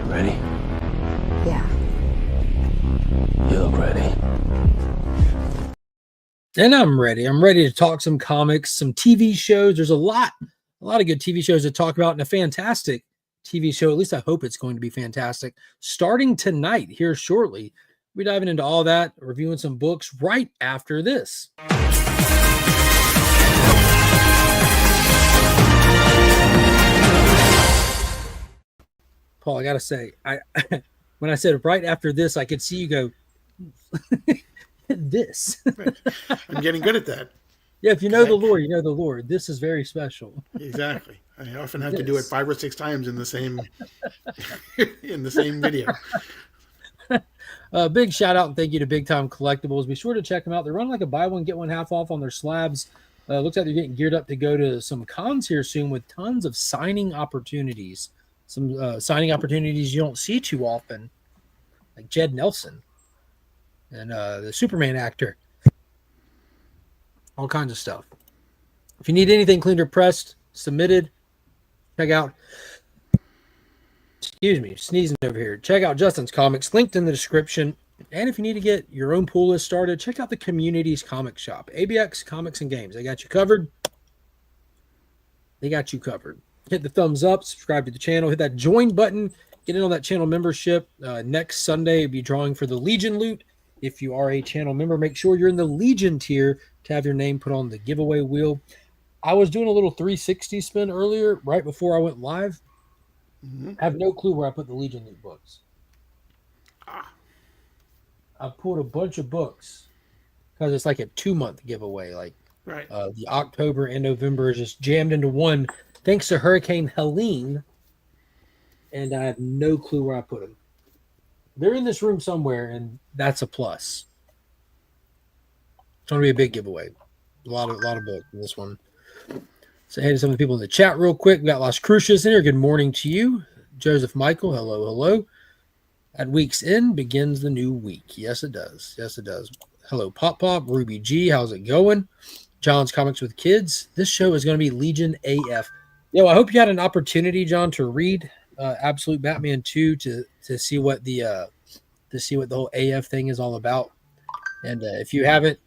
Ready? Yeah. You look ready. And I'm ready. I'm ready to talk some comics, some TV shows. There's a lot of good TV shows to talk about, and a fantastic TV show. At least I hope it's going to be fantastic. Starting tonight, here shortly. We're diving into all that, reviewing some books right after this. Paul, I gotta say, I when I said right after this, I could see you go this. Right. I'm getting good at that. Yeah, if you know the Lord, you know the Lord. This is very special. Exactly. I often have to do it 5 or 6 times in the same video. Big shout out and thank you to Big Time Collectibles. Be sure to check them out. They're running like a buy one get one half off on their slabs. Looks like they're getting geared up to go to some cons here soon with tons of signing opportunities. Some signing opportunities you don't see too often, like Jed Nelson and the Superman actor. All kinds of stuff. If you need anything cleaned or pressed, submitted, check out. Excuse me, sneezing over here. Check out Justin's comics, linked in the description. And if you need to get your own pool list started, check out the Communities Comic Shop. ABX Comics and Games. They got you covered. They got you covered. Hit the thumbs up, subscribe to the channel, hit that join button, get in on that channel membership. Next Sunday, we'll be drawing for the Legion loot. If you are a channel member, make sure you're in the Legion tier to have your name put on the giveaway wheel. I was doing a little 360 spin earlier, right before I went live. I have no clue where I put the Legion loot books. I pulled a bunch of books because it's like a 2-month giveaway. Like Right. The October and November is just jammed into one, thanks to Hurricane Helene. And I have no clue where I put them. They're in this room somewhere, and that's a plus. It's going to be a big giveaway. A lot of books in this one. So, hey to some of the people in the chat real quick. We got Las Crucias in here. Good morning to you. Joseph Michael, hello, hello. At week's end begins the new week. Yes, it does. Yes, it does. Hello, Pop Pop. Ruby G, how's it going? John's Comics with Kids. This show is going to be Legion AF. Yo, I hope you had an opportunity, John, to read Absolute Batman 2 to see what the whole AF thing is all about. And if you haven't,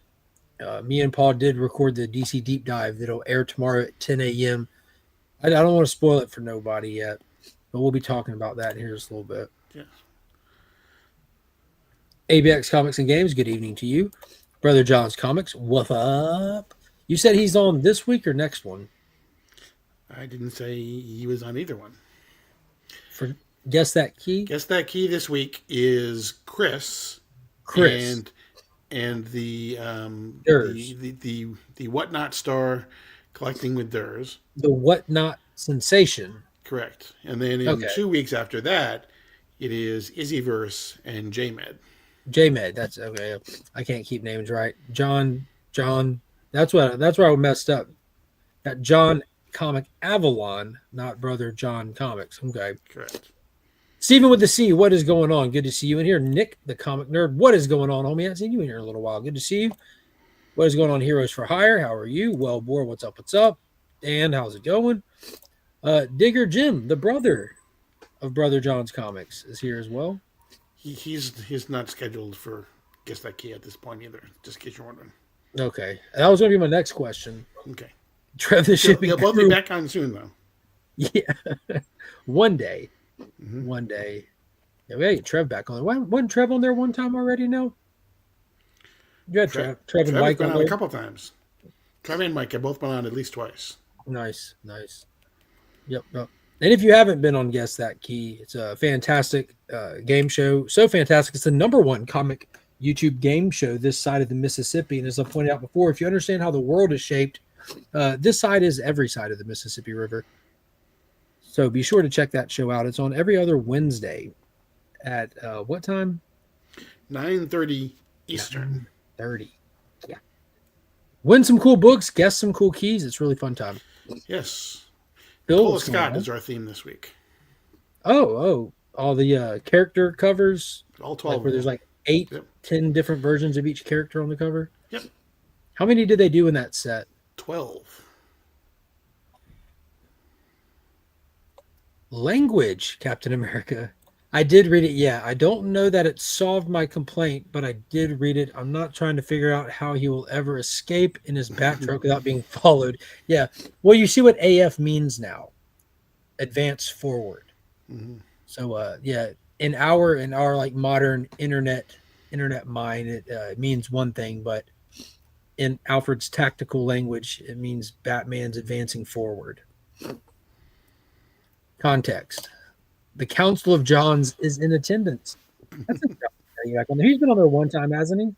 me and Paul did record the DC deep dive that'll air tomorrow at 10 a.m. I don't want to spoil it for nobody yet, but we'll be talking about that here in just a little bit. Yeah. ABX Comics and Games, good evening to you. Brother John's Comics, what up? You said he's on this week or next one? I didn't say he was on either one. For Guess That Key? Guess That Key this week is Chris. And the Whatnot star collecting with Durs. The Whatnot Sensation. Correct. And then in 2 weeks after that, it is Izzyverse and JMed. JMed, that's okay. I can't keep names right. John. That's where I messed up. Got John Comic Avalon, not Brother John Comics. Okay. Correct. Stephen with the C, what is going on? Good to see you in here. Nick, the comic nerd, what is going on, homie? I haven't seen you in here in a little while. Good to see you. What is going on, Heroes for Hire? How are you? Well, Boar, what's up? What's up? Dan, how's it going? Digger Jim, the brother of Brother John's Comics, is here as well. He's not scheduled for Guess That Key at this point either, just in case you're wondering. Okay. That was going to be my next question. Okay. Trev, the shipping He'll both be back on soon, though. Yeah. One day. Mm-hmm. One day. Yeah, we got to get Trev back on. Wasn't Trev on there one time already? No? You had Trev and Mike been on a couple times. Trev and Mike have both been on at least twice. Nice. Yep. And if you haven't been on Guess That Key, it's a fantastic game show. So fantastic. It's the #1 comic YouTube game show this side of the Mississippi. And as I pointed out before, if you understand how the world is shaped, this side is every side of the Mississippi River. So be sure to check that show out. It's on every other Wednesday at what time? 9:30 Eastern. 9:30. Yeah. Win some cool books, guess some cool keys. It's really fun time. Yes. Bill, Paul Scott is our theme this week. Oh, all the character covers. All 12. Like where there's like 10 different versions of each character on the cover. Yep. How many did they do in that set? 12. Language, Captain America. I did read it. Yeah, I don't know that it solved my complaint, but I did read it. I'm not trying to figure out how he will ever escape in his backstroke without being followed. Yeah. Well, you see what AF means now. Advance forward. Mm-hmm. So yeah, in our like modern internet mind, it means one thing, but in Alfred's tactical language, it means Batman's advancing forward. Context. The Council of Johns is in attendance. That's interesting. He's been on there one time, hasn't he?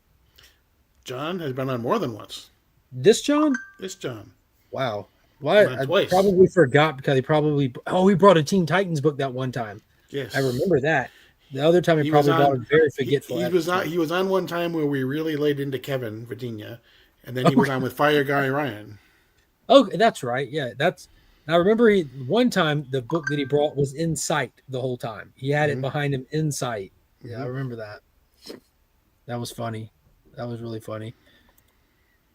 John has been on more than once. This John? This John. Wow. Why? I Twice. probably forgot because he brought a Teen Titans book that one time. Yes. I remember that. The other time he probably brought a very forgetful. He was on one time where we really laid into Kevin Virginia, and then he was on with Fire Guy Ryan. Oh, that's right. Yeah, I remember one time the book that he brought was in sight the whole time. He had it behind him in sight. Yeah, I remember that. That was funny. That was really funny.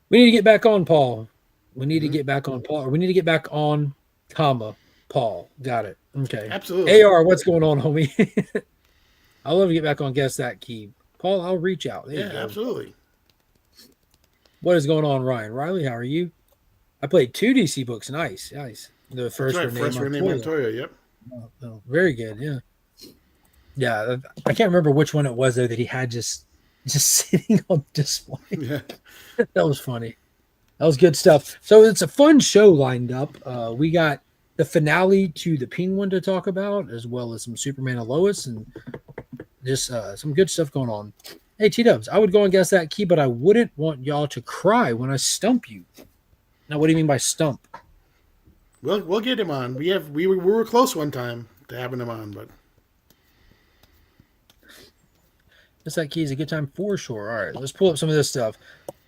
We need to get back on Paul. We need to get back on Paul. Or we need to get back on, Paul. Got it. Okay. Absolutely. AR, what's going on, homie? I'd love to get back on Guess That Key. Paul, I'll reach out. There you go. Absolutely. What is going on, Ryan? Riley, how are you? I played 2 DC books. Nice. The first Renee Montoya. Yep. Oh, very good. Yeah. Yeah. I can't remember which one it was, though, that he had just sitting on display. Yeah. That was funny. That was good stuff. So it's a fun show lined up. We got the finale to the Penguin to talk about, as well as some Superman and Lois, and just some good stuff going on. Hey, T-Dubs, I would go and Guess That Key, but I wouldn't want y'all to cry when I stump you. Now, what do you mean by stump? We'll get him on. We were close one time to having him on, but Guess That Key is a good time for sure. All right, let's pull up some of this stuff.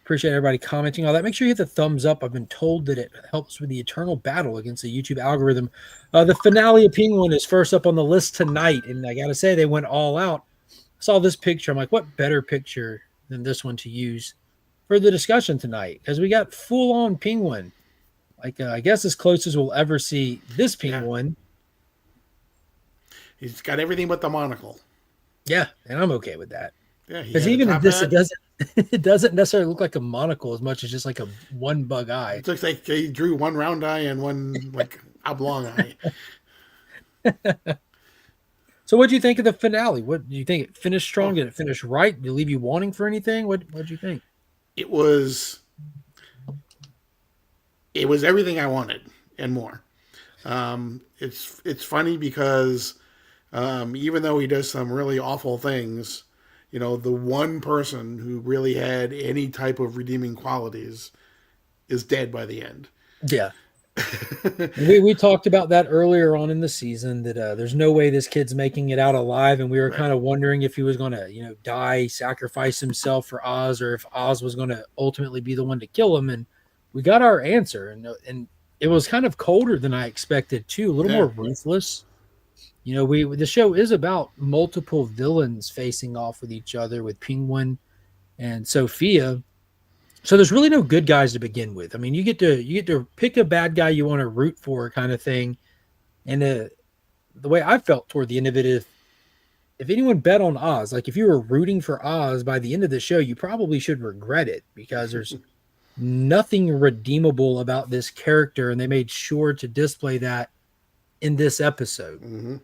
Appreciate everybody commenting all that. Make sure you hit the thumbs up. I've been told that it helps with the eternal battle against the YouTube algorithm. The finale of Penguin is first up on the list tonight, and I got to say, they went all out. I saw this picture. I'm like, what better picture than this one to use for the discussion tonight? Because we got full-on Penguin. Like, I guess as close as we'll ever see this Penguin. Yeah. He's got everything but the monocle. Yeah, and I'm okay with that. Yeah, because even in this, it doesn't necessarily look like a monocle as much as just like a one bug eye. It looks like he drew one round eye and one like oblong eye. So, what do you think of the finale? What do you think? It finished strong? Did it finish right? Did it leave you wanting for anything? What did you think? It was everything I wanted and more. It's funny because even though he does some really awful things, you know, the one person who really had any type of redeeming qualities is dead by the end. Yeah. we talked about that earlier on in the season, that there's no way this kid's making it out alive, and we were kind of wondering if he was going to, die, sacrifice himself for Oz, or if Oz was going to ultimately be the one to kill him. And we got our answer, and it was kind of colder than I expected too, a little more ruthless. The show is about multiple villains facing off with each other, with Penguin and Sophia. So there's really no good guys to begin with. I mean, you get to pick a bad guy you want to root for, kind of thing. And the way I felt toward the end of it is, if anyone bet on Oz, like if you were rooting for Oz by the end of the show, you probably should regret it, because there's nothing redeemable about this character, and they made sure to display that in this episode. Mm-hmm.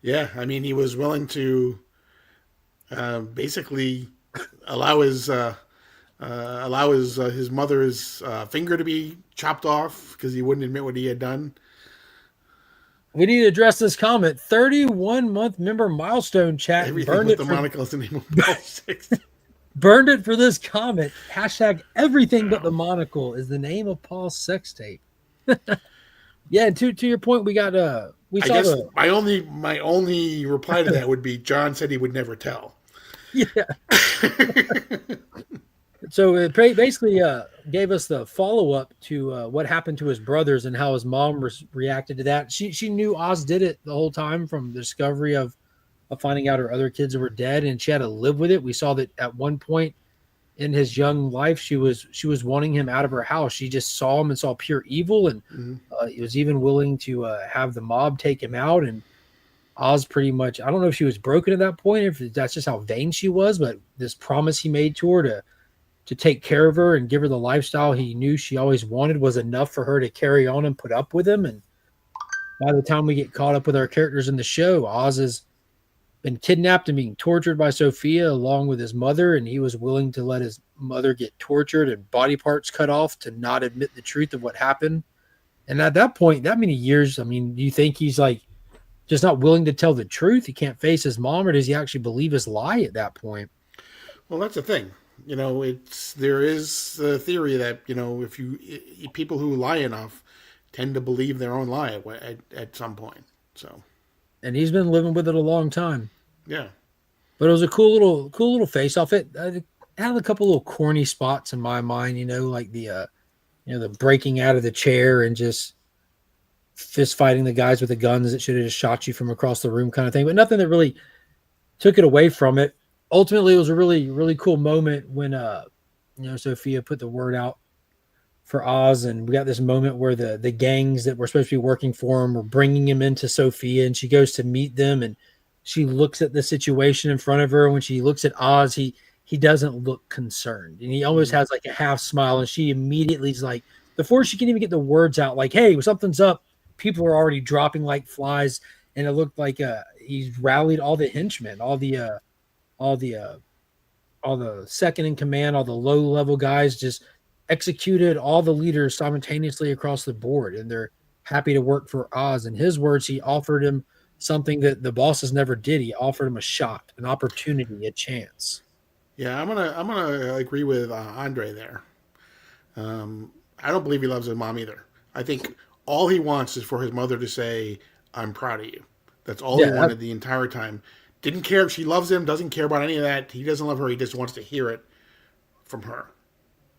Yeah, I mean, he was willing to basically allow his mother's finger to be chopped off because he wouldn't admit what he had done. We need to address this comment. 31-month member milestone chat. Everything with the monocle is the name of Paul 6. Burned it for this comment. Hashtag everything but the monocle is the name of Paul's sex tape. Yeah, and to your point, we got my only reply to that would be John said he would never tell. Yeah. So it basically gave us the follow-up to what happened to his brothers and how his mom reacted to that. She knew Oz did it the whole time, from the discovery of finding out her other kids were dead, and she had to live with it. We saw that at one point in his young life, she was wanting him out of her house. She just saw him and saw pure evil, and He was even willing to have the mob take him out. And Oz pretty much, I don't know if she was broken at that point, if that's just how vain she was, but this promise he made to her to take care of her and give her the lifestyle he knew she always wanted was enough for her to carry on and put up with him. And by the time we get caught up with our characters in the show, Oz has been kidnapped and being tortured by Sophia along with his mother, and he was willing to let his mother get tortured and body parts cut off to not admit the truth of what happened. And at that point, that many years, I mean, do you think he's like just not willing to tell the truth? He can't face his mom, or does he actually believe his lie at that point? Well, that's the thing. There is a theory that if people who lie enough tend to believe their own lie at some point. So, and he's been living with it a long time. Yeah, but it was a cool little face off. It had a couple little corny spots in my mind, like the the breaking out of the chair and just fist fighting the guys with the guns that should have just shot you from across the room kind of thing, but nothing that really took it away from it. Ultimately, it was a really, really cool moment when Sophia put the word out for Oz, and we got this moment where the gangs that were supposed to be working for him were bringing him into Sophia, and she goes to meet them, and she looks at the situation in front of her. And when she looks at Oz, he doesn't look concerned, and he almost has like a half smile, and she immediately is like, before she can even get the words out, like, "Hey, something's up," people are already dropping like flies, and it looked like he's rallied all the henchmen, all the second in command, all the low level guys, just executed all the leaders simultaneously across the board, and they're happy to work for Oz. In his words, he offered him something that the bosses never did. He offered him a shot, an opportunity, a chance. Yeah, I'm gonna agree with Andre there. I don't believe he loves his mom either. I think all he wants is for his mother to say, "I'm proud of you." That's all he wanted the entire time. Didn't care if she loves him, doesn't care about any of that. He doesn't love her. He just wants to hear it from her.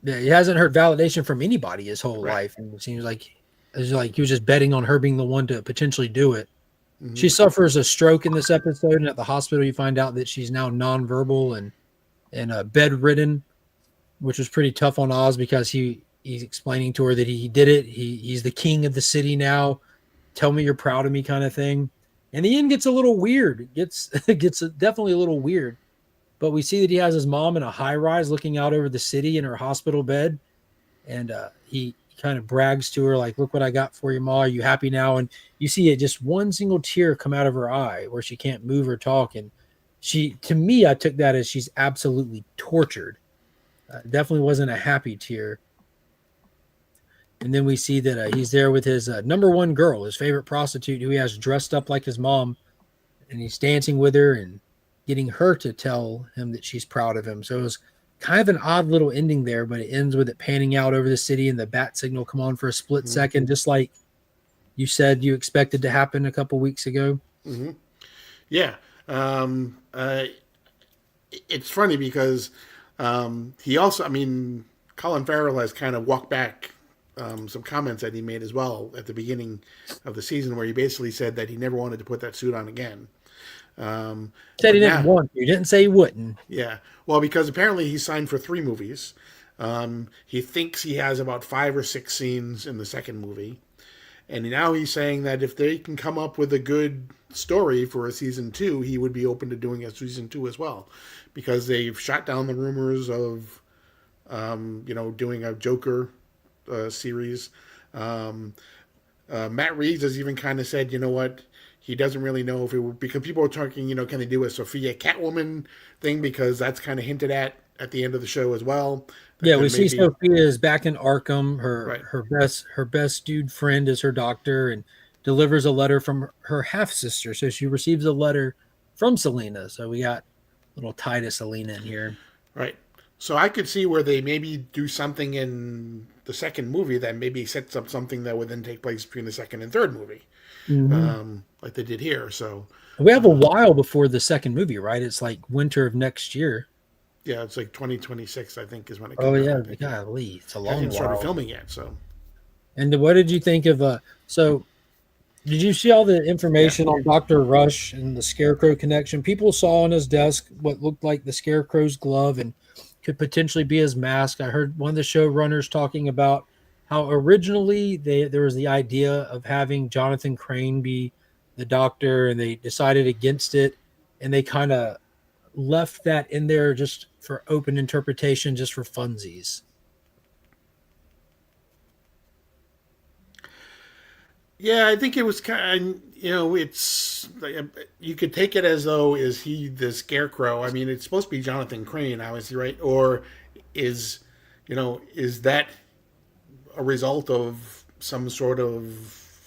Yeah, he hasn't heard validation from anybody his whole life. And it seems like he was just betting on her being the one to potentially do it. Mm-hmm. She suffers a stroke in this episode, and at the hospital you find out that she's now nonverbal and bedridden, which was pretty tough on Oz because he's explaining to her that he did it. He's the king of the city now. Tell me you're proud of me, kind of thing. And the end gets a little weird. It gets definitely a little weird. But we see that he has his mom in a high rise looking out over the city in her hospital bed. And he kind of brags to her like, "Look what I got for you, Ma. Are you happy now?" And you see it, just one single tear come out of her eye where she can't move or talk. And to me, I took that as she's absolutely tortured. Definitely wasn't a happy tear. And then we see that he's there with his number one girl, his favorite prostitute, who he has dressed up like his mom. And he's dancing with her and getting her to tell him that she's proud of him. So it was kind of an odd little ending there, but it ends with it panning out over the city and the bat signal come on for a split second, just like you said you expected to happen a couple weeks ago. Mm-hmm. Yeah. It's funny because he also, Colin Farrell has kind of walked back some comments that he made as well at the beginning of the season, where he basically said that he never wanted to put that suit on again. Said he didn't want to. He didn't say he wouldn't. Yeah. Well, because apparently he signed for 3 movies. He thinks he has about 5 or 6 scenes in the second movie. And now he's saying that if they can come up with a good story for a season 2, he would be open to doing a season 2 as well. Because they've shot down the rumors of, doing a Joker series. Matt Reeves has even kind of said, you know what, he doesn't really know if it would, because people are talking, can they do a Sophia Catwoman thing? Because that's kind of hinted at the end of the show as well. Yeah, we see Sophia is back in Arkham. Her best dude friend is her doctor, and delivers a letter from her half sister. So she receives a letter from Selena. So we got a little tie to Selena in here. Right. So I could see where they maybe do something in the second movie that maybe sets up something that would then take place between the second and third movie, like they did here. So we have a while before the second movie, right? It's like winter of next year. Yeah, it's like 2026, I think, is when it comes out. Oh, yeah. Golly, it's a long while. Hasn't started filming yet, so. And what did you think of, so did you see all the information on Dr. Rush and the Scarecrow connection? People saw on his desk what looked like the Scarecrow's glove and could potentially be his mask. I heard one of the showrunners talking about how originally there was the idea of having Jonathan Crane be the Doctor, and they decided against it, and they kind of left that in there just for open interpretation, just for funsies. Yeah, I think it was kind of, it's you could take it as though is he the scarecrow? I mean, it's supposed to be Jonathan Crane, obviously, right? Or is is that a result of some sort of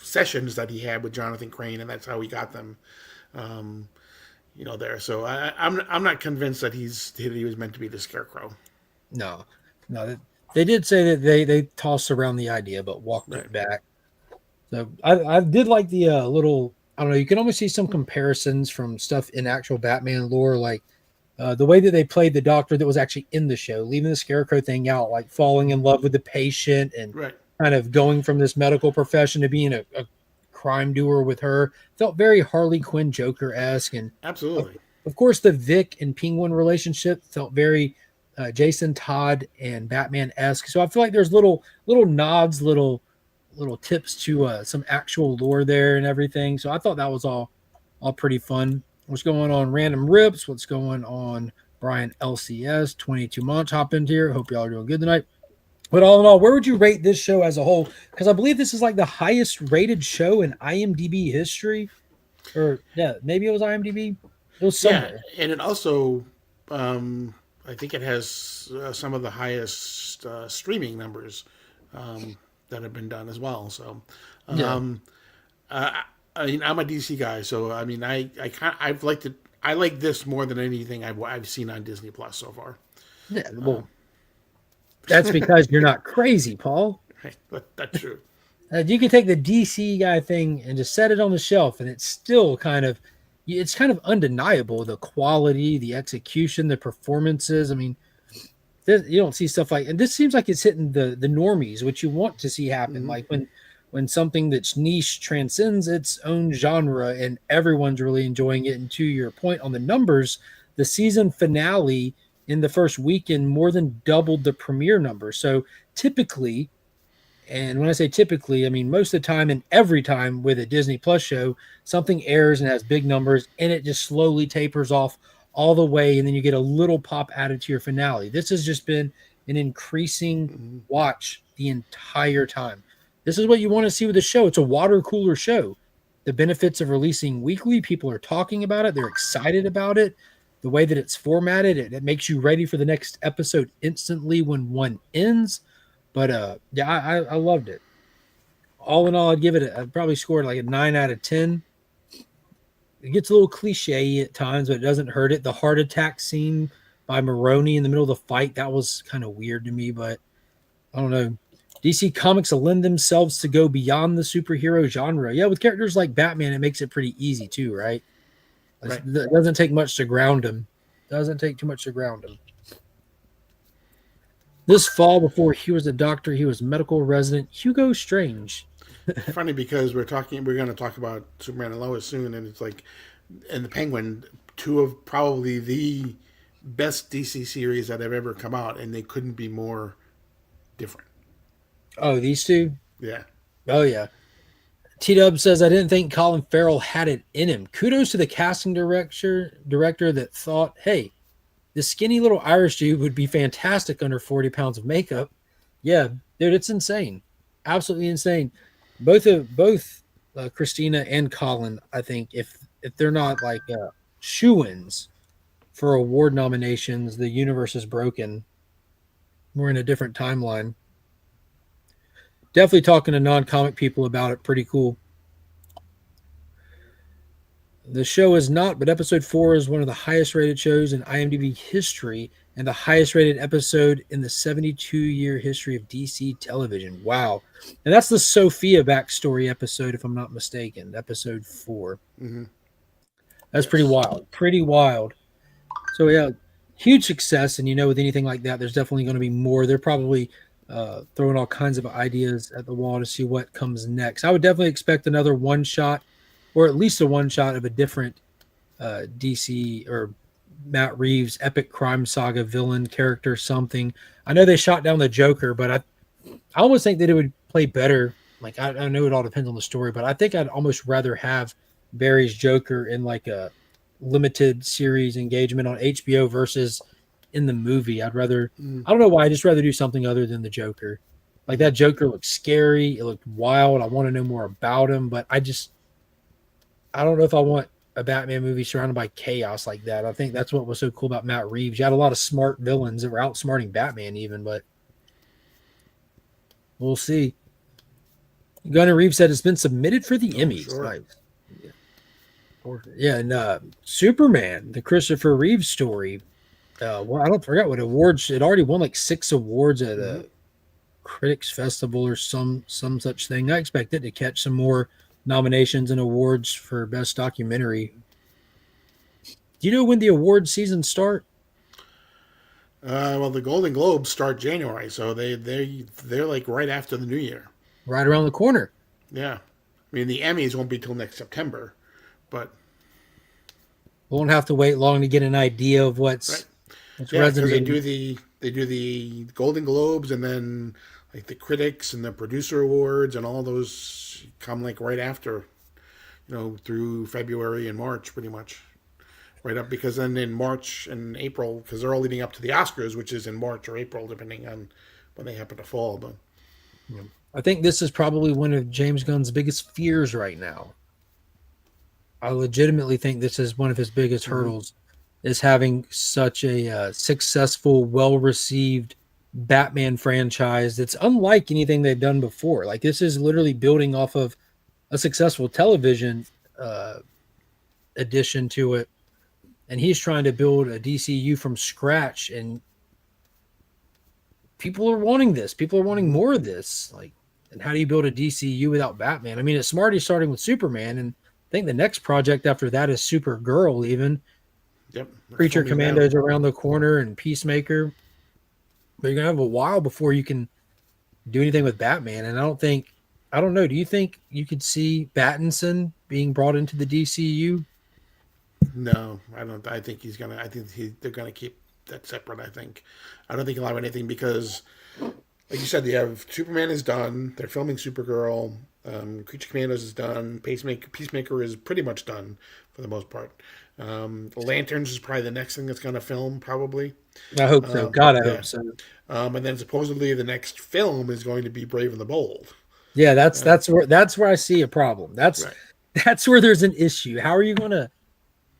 sessions that he had with Jonathan Crane, and that's how he got them, um, there. So I'm not convinced that he was meant to be the scarecrow. No, no, they did say that they tossed around the idea, but walked Right. it back. So I did like the little. I don't know. You can almost see some comparisons from stuff in actual Batman lore, like the way that they played the Doctor that was actually in the show, leaving the Scarecrow thing out, like falling in love with the patient and Right. kind of going from this medical profession to being a crime doer with her. Felt very Harley Quinn Joker esque, and of, Absolutely. of course the Vic and Penguin relationship felt very Jason Todd and Batman esque. So I feel like there's little nods, little tips to some actual lore there and everything. So I thought that was all pretty fun. What's going on, Random Rips? What's going on, Brian LCS? 22 months. Hop into here. Hope y'all are doing good tonight. But all in all, where would you rate this show as a whole? Because I believe this is like the highest rated show in IMDb history. Or yeah, maybe it was IMDb. It was Yeah, somewhere. and it also, I think it has some of the highest streaming numbers that have been done as well. So, Yeah. um, uh, I mean, I'm a DC guy, so I mean, I've liked it. I like this more than anything I've seen on Disney Plus so far. Yeah. Well, that's because you're not crazy, Paul. Right, that's true. You can take the DC guy thing and just set it on the shelf, and it's kind of undeniable, the quality, the execution, the performances. I mean, you don't see stuff like, and this seems like it's hitting the normies, which you want to see happen. Hmm. Like when something that's niche transcends its own genre and everyone's really enjoying it. And to your point on the numbers, the season finale in the first weekend more than doubled the premiere number. So typically, and when I say typically, I mean most of the time and every time with a Disney Plus show, something airs and has big numbers and it just slowly tapers off all the way. And then you get a little pop added to your finale. This has just been an increasing Hmm. watch the entire time. This is what you want to see with the show. It's a water cooler show. The benefits of releasing weekly, people are talking about it, they're excited about it. The way that it's formatted, it makes you ready for the next episode instantly when one ends. But yeah, I loved it. All in all, I'd probably score it like a 9 out of 10. It gets a little cliche at times, but it doesn't hurt it. The heart attack scene by Maroney in the middle of the fight, that was kind of weird to me, but I don't know. DC Comics lend themselves to go beyond the superhero genre. Yeah, with characters like Batman, it makes it pretty easy too, right? Right. It doesn't take much to ground him. Doesn't take too much to ground him. This fall, before he was a doctor, he was medical resident Hugo Strange. Funny because we're going to talk about Superman and Lois soon, and it's like, and the Penguin, two of probably the best DC series that have ever come out, and they couldn't be more different. Oh, these two? Yeah. Oh, yeah. T-Dub says, I didn't think Colin Farrell had it in him. Kudos to the casting director that thought, hey, this skinny little Irish dude would be fantastic under 40 pounds of makeup. Yeah, dude, it's insane. Absolutely insane. Both Christina and Colin, I think, if they're not like shoo-ins for award nominations, the universe is broken. We're in a different timeline. Definitely talking to non-comic people about it. Pretty cool. The show is not, but episode 4 is one of the highest rated shows in IMDb history and the highest rated episode in the 72-year history of DC television. Wow. And that's the Sophia backstory episode, if I'm not mistaken, episode 4. Mm-hmm. That's pretty wild. Pretty wild. So, yeah, huge success. And, with anything like that, there's definitely going to be more. They're probably throwing all kinds of ideas at the wall to see what comes next. I would definitely expect another one-shot, or at least a one-shot of a different DC or Matt Reeves epic crime saga villain character, something. I know they shot down the Joker, but I almost think that it would play better. Like I know it all depends on the story, but I think I'd almost rather have Barry's Joker in like a limited series engagement on HBO versus in the movie. I'd rather. Mm, I don't know why. I just rather do something other than the Joker. Like mm. that Joker looked scary. It looked wild. I want to know more about him, but I don't know if I want a Batman movie surrounded by chaos like that. I think that's what was so cool about Matt Reeves. You had a lot of smart villains that were outsmarting Batman even, but we'll see. Gunnar Reeves said it's been submitted for the Oh, Emmys. sure. Nice. Yeah, and Superman, the Christopher Reeves story. Well, I don't forget what awards. It already won like 6 awards at Hmm. a critics festival or some such thing. I expect it to catch some more nominations and awards for best documentary. Do you know when the award season start? Well, the Golden Globes start January, so they're like right after the New Year. Right around the corner. Yeah, I mean the Emmys won't be till next September, but Won't have to wait long to get an idea of right, what's yeah, because resonating. they do the Golden Globes and then like the critics and the producer awards and all those come like right after, through February and March, pretty much. Right up because then in March and April, because they're all leading up to the Oscars, which is in March or April, depending on when they happen to fall. But I think this is probably one of James Gunn's biggest fears right now. I legitimately think this is one of his biggest mm-hmm. hurdles is having such a successful, well-received Batman franchise that's unlike anything they've done before. Like this is literally building off of a successful television uh, addition to it, and he's trying to build a DCU from scratch. And people are wanting this. People are wanting Mm-hmm. more of this. Like, and how do you build a DCU without Batman? I mean, it's smart he's starting with Superman, and I think the next project after that is Supergirl. Even Yep, they're Creature filming now. Commandos around the corner and Peacemaker. But you're gonna have a while before you can do anything with Batman. And I don't know. Do you think you could see Pattinson being brought into the DCU? No, I don't. I think he's gonna. I think they're gonna keep that separate. I don't think he'll have anything because, like you said, they have Superman is done. They're filming Supergirl. Creature Commandos is done. Peacemaker is pretty much done for the most part. Lanterns is probably the next thing that's gonna film probably. I hope so. God, I Yeah, hope so. and then supposedly the next film is going to be Brave and the Bold. Yeah, Uh, that's where I see a problem. right, That's where there's an issue. How are you gonna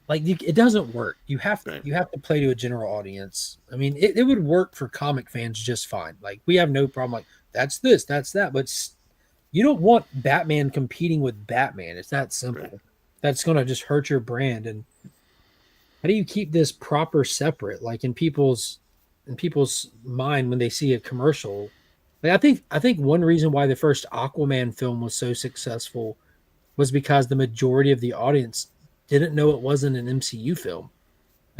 it doesn't work. right, You have to play to a general audience. I mean, it would work for comic fans just fine. Like we have no problem. Like that's this, that's that. But you don't want Batman competing with Batman. It's that right. simple. That's gonna just hurt your brand. And how do you keep this proper separate? Like in people's mind when they see a commercial. Like I think one reason why the first Aquaman film was so successful was because the majority of the audience didn't know it wasn't an MCU film.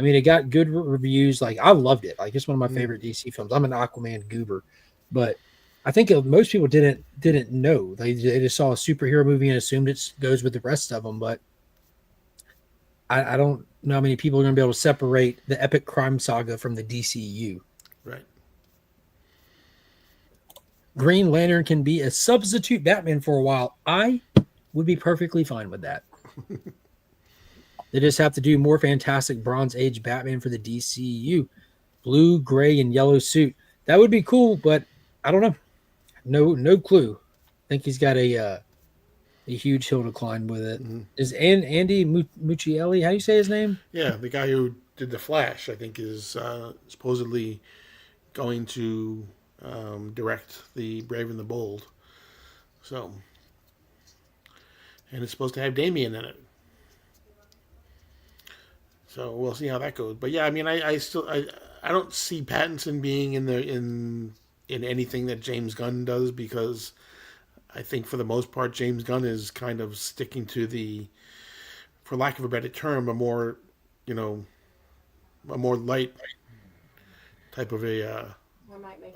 I mean, it got good reviews. Like I loved it. Like it's one of my Mm, favorite DC films. I'm an Aquaman goober, but I think most people didn't know. They just saw a superhero movie and assumed it goes with the rest of them. But I don't know how many people are going to be able to separate the epic crime saga from the DCU. right. Green Lantern can be a substitute Batman for a while. I would be perfectly fine with that. They just have to do more fantastic Bronze Age Batman for the DCU. Blue, gray, and yellow suit. That would be cool, but I don't know. No clue. I think he's got a huge hill to climb with it. Mm-hmm. Is Andy Muccielli? How do you say his name? Yeah, the guy who did the Flash, I think, is supposedly going to direct the Brave and the Bold. So, and it's supposed to have Damien in it. So we'll see how that goes. But yeah, I mean, I don't see Pattinson being in anything that James Gunn does because I think for the most part James Gunn is kind of sticking to for lack of a better term, you know, a more light type of a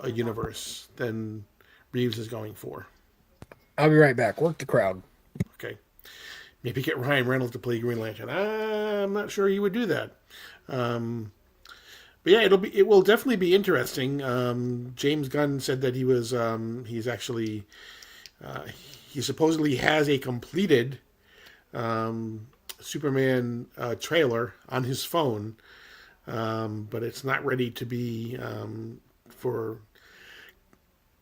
universe than Reeves is going for. I'll be right back. Work the crowd. Okay, maybe get Ryan Reynolds to play Green Lantern. I'm not sure he would do that. Um, But yeah, it will definitely be interesting. James Gunn said that he's actually uh, he supposedly has a completed um, Superman trailer on his phone, but it's not ready to be for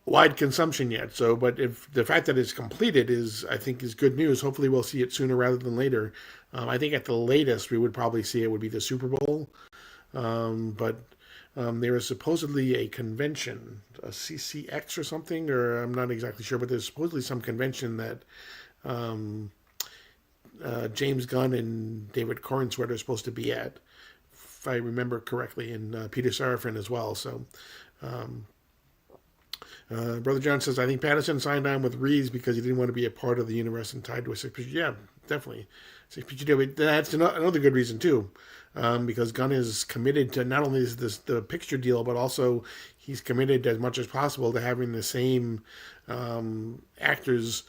wide consumption yet. So, but if the fact that it's completed is, I think, is good news. Hopefully, we'll see it sooner rather than later. I think at the latest we would probably see it would be the Super Bowl. But there is supposedly a convention, a CCX or something, or I'm not exactly sure, but there's supposedly some convention that um, James Gunn and David Corenswet are supposed to be at, if I remember correctly, and Peter Seraphine as well. So, um, Brother John says, I think Patterson signed on with Reeves because he didn't want to be a part of the universe and tied to a six-picture. Yeah, definitely. Six-picture deal. But that's another good reason, too, because Gunn is committed to not only is this the picture deal, but also he's committed as much as possible to having the same actors,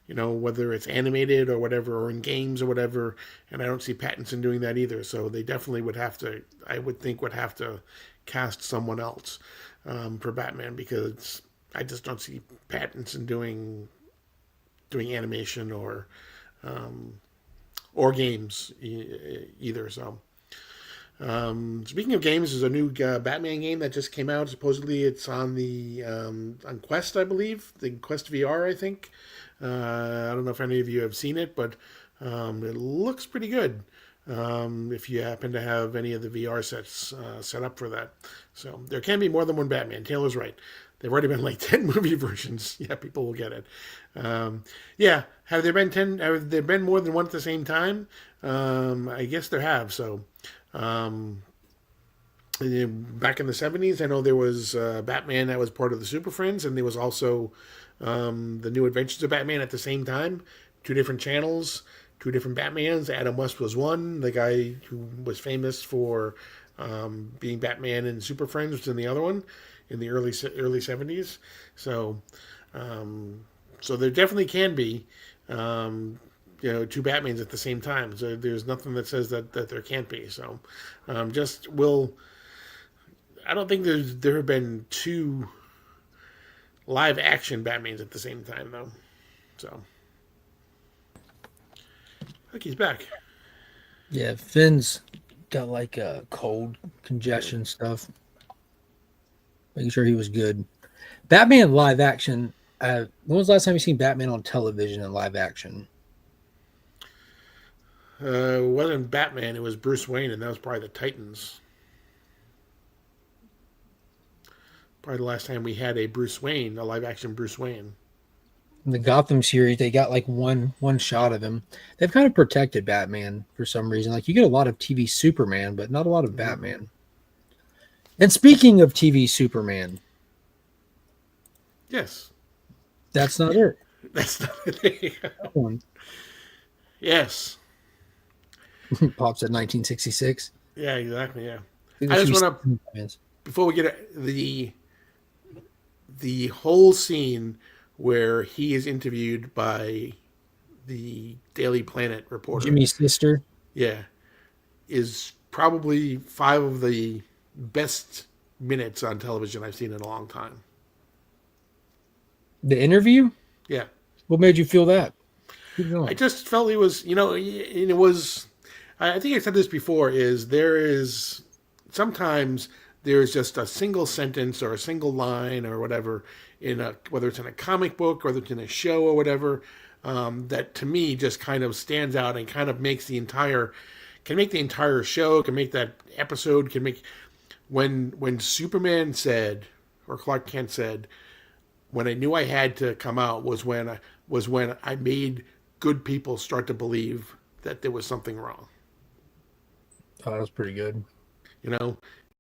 whether it's animated or whatever, or in games or whatever. And I don't see Pattinson doing that either. So they definitely would have to, I would think, would have to cast someone else for Batman, because I just don't see Pattinson doing animation or games either. So, speaking of games, there's a new Batman game that just came out. Supposedly, it's on the on Quest, I believe, the Quest VR. I think. I don't know if any of you have seen it, but it looks pretty good. If you happen to have any of the VR sets set up for that. So there can be more than one Batman. Taylor's right. There've already been like 10 movie versions. Yeah, people will get it. Yeah, have there been 10? Have there been more than one at the same time? I guess there have. So back in the 70s, I know there was Batman that was part of the Super Friends, and there was also the New Adventures of Batman at the same time. Two different channels, two different Batmans. Adam West was one, the guy who was famous for being Batman in Super Friends was in the other one in the early 70s. So so there definitely can be two Batmans at the same time. So there's nothing that says that there can't be. So I don't think there have been two live action Batmans at the same time though. So look, he's back. Yeah, Finn's got like a cold, congestion stuff. Making sure he was good. Batman live action. When was the last time you seen Batman on television in live action? It wasn't Batman. It was Bruce Wayne, and that was probably the Titans. Probably the last time we had a live action Bruce Wayne. In the Gotham series, they got like one shot of him. They've kind of protected Batman for some reason. Like you get a lot of TV Superman, but not a lot of Batman. And speaking of TV Superman, yes, that's not it. That's not it. That one Yes, pops at 1966. Yeah, exactly. Yeah, I just want to before we get the whole scene where he is interviewed by the Daily Planet reporter, Jimmy's sister. Yeah, is probably 5 of the best minutes on television I've seen in a long time. The interview? Yeah. What made you feel that? I just felt it was, and it was, I think I said this before, sometimes there's just a single sentence or a single line or whatever whether it's in a comic book or whether it's in a show or whatever, that to me just kind of stands out and kind of makes can make the entire show, can make that episode, can make, when Superman said, or Clark Kent said, when I knew I had to come out was when I made good people start to believe that there was something wrong. Oh, that was pretty good.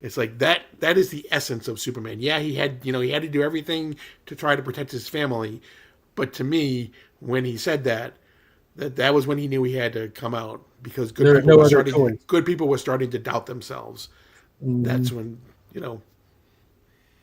It's like that is the essence of Superman. Yeah, he had to do everything to try to protect his family, but to me, when he said that was when he knew he had to come out, because good people were starting to doubt themselves. Mm-hmm. That's when,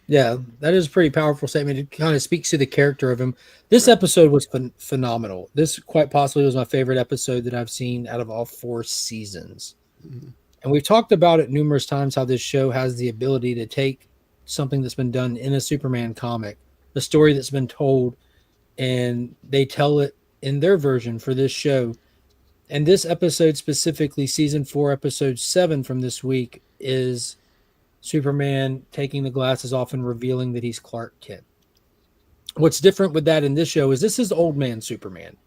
Yeah, that is a pretty powerful statement. It kind of speaks to the character of him. This episode was phenomenal. This quite possibly was my favorite episode that I've seen out of all 4 seasons. Mm-hmm. And we've talked about it numerous times how this show has the ability to take something that's been done in a Superman comic, the story that's been told, and they tell it in their version for this show. And this episode, specifically season 4, episode 7 from this week, is Superman taking the glasses off and revealing that he's Clark Kent. What's different with that in this show is this is old man Superman.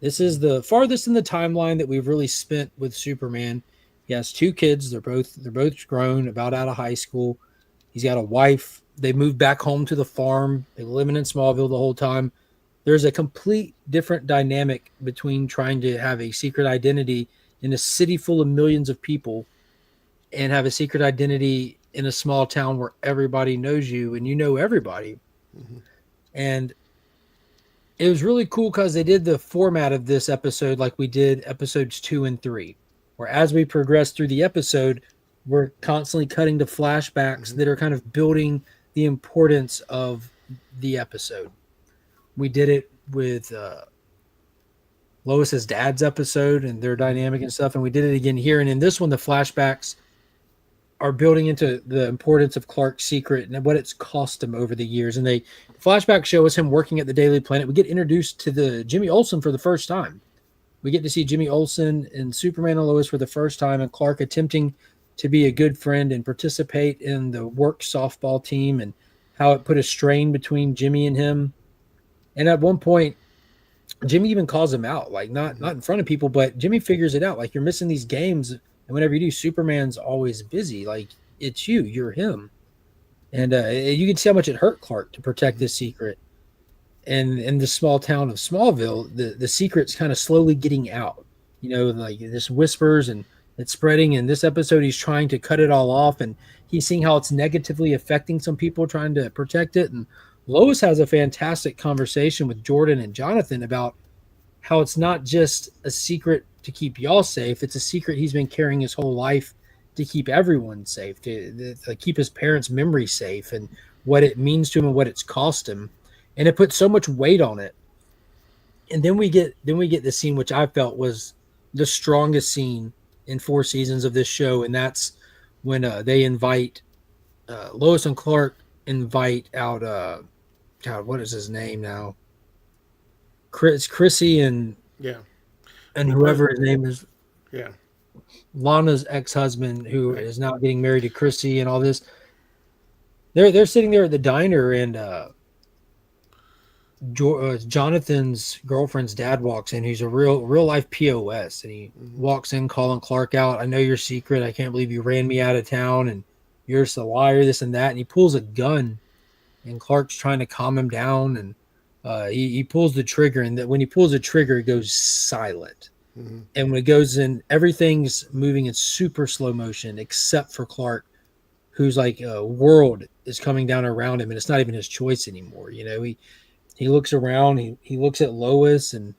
This is the farthest in the timeline that we've really spent with Superman. He has 2 kids. They're both grown, about out of high school. He's got a wife. They moved back home to the farm. They were living in Smallville the whole time. There's a complete different dynamic between trying to have a secret identity in a city full of millions of people and have a secret identity in a small town where everybody knows you and you know everybody. Mm-hmm. And it was really cool because they did the format of this episode like we did episodes 2 and 3, where as we progress through the episode, we're constantly cutting to flashbacks that are kind of building the importance of the episode. We did it with Lois's dad's episode and their dynamic and stuff, and we did it again here. And in this one, the flashbacks are building into the importance of Clark's secret and what it's cost him over the years. And the flashback show us him working at the Daily Planet. We get introduced to the Jimmy Olsen for the first time. We get to see Jimmy Olsen and Superman and Lois for the first time, and Clark attempting to be a good friend and participate in the work softball team and how it put a strain between Jimmy and him. And at one point, Jimmy even calls him out, like not in front of people, but Jimmy figures it out. Like, you're missing these games. And whenever you do, Superman's always busy. Like, it's you're him. And you can see how much it hurt Clark to protect this secret. And in the small town of Smallville, the secret's kind of slowly getting out. You know, like this whispers and it's spreading. In this episode, he's trying to cut it all off, and he's seeing how it's negatively affecting some people trying to protect it. And Lois has a fantastic conversation with Jordan and Jonathan about how it's not just a secret to keep y'all safe. It's a secret he's been carrying his whole life to keep everyone safe, to keep his parents' memory safe, and what it means to him and what it's cost him. And it put so much weight on it. And then we get the scene which I felt was the strongest scene in 4 seasons of this show, and that's when they invite Lois and Clark invite out God, what is his name now? Chrissy and whoever his name is. Yeah. Lana's ex-husband, who is now getting married to Chrissy and all this. They're sitting there at the diner, and Jonathan's girlfriend's dad walks in. He's a real life POS, and he walks in calling Clark out. I know your secret. I can't believe you ran me out of town, and you're just a liar, this and that. And he pulls a gun, and Clark's trying to calm him down, and he pulls the trigger, and when he pulls the trigger, it goes silent. Mm-hmm. And when it goes in, everything's moving in super slow motion except for Clark, who's like a world is coming down around him, and it's not even his choice anymore. You know, he looks around, he looks at Lois, and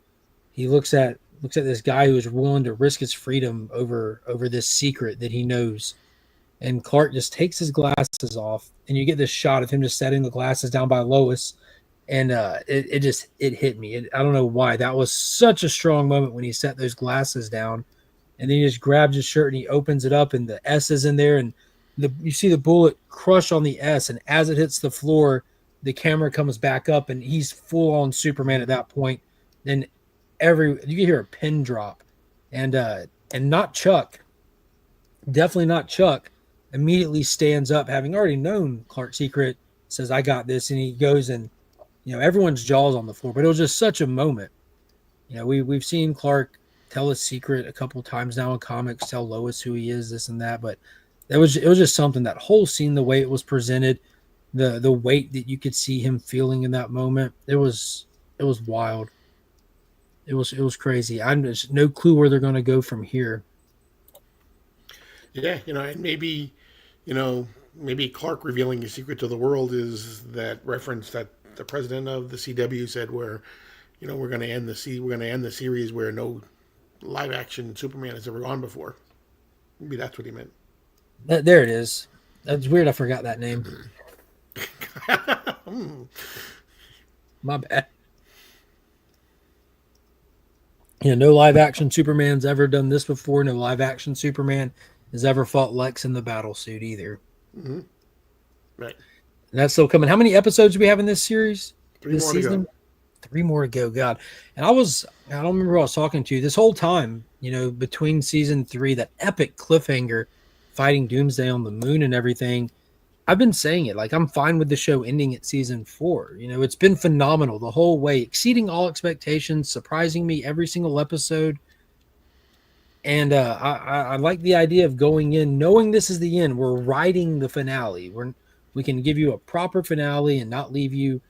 he looks at this guy who is willing to risk his freedom over this secret that he knows. And Clark just takes his glasses off, and you get this shot of him just setting the glasses down by Lois. And it hit me. I don't know why. That was such a strong moment when he set those glasses down, and then he just grabs his shirt and he opens it up, and the S is in there, and you see the bullet crush on the S, and as it hits the floor, the camera comes back up, and he's full on Superman at that point. And you can hear a pin drop, and not Chuck, definitely not Chuck, immediately stands up, having already known Clark's secret, says, "I got this," and he goes and. You know, everyone's jaw's on the floor, but it was just such a moment. You know, we've seen Clark tell his secret a couple times now in comics, tell Lois who he is, this and that, but it was just something, that whole scene, the way it was presented, the weight that you could see him feeling in that moment, it was wild. It was crazy. I'm just no clue where they're going to go from here. Yeah, and maybe Clark revealing his secret to the world is that reference that the president of the CW said, where, we're going to end the series where no live action Superman has ever gone before. Maybe that's what he meant. There it is. That's weird. I forgot that name. My bad. No live action Superman's ever done this before. No live action Superman has ever fought Lex in the battle suit either. Mm-hmm. Right. And that's still coming. How many episodes do we have in this series? Three This more to season? go. 3 more to go. God. And I don't remember who I was talking to this whole time, between season 3, that epic cliffhanger fighting Doomsday on the moon and everything. I've been saying it, like, I'm fine with the show ending at season 4. It's been phenomenal the whole way, exceeding all expectations, surprising me every single episode. And I like the idea of going in knowing this is the end. We're writing the finale. We can give you a proper finale and not leave you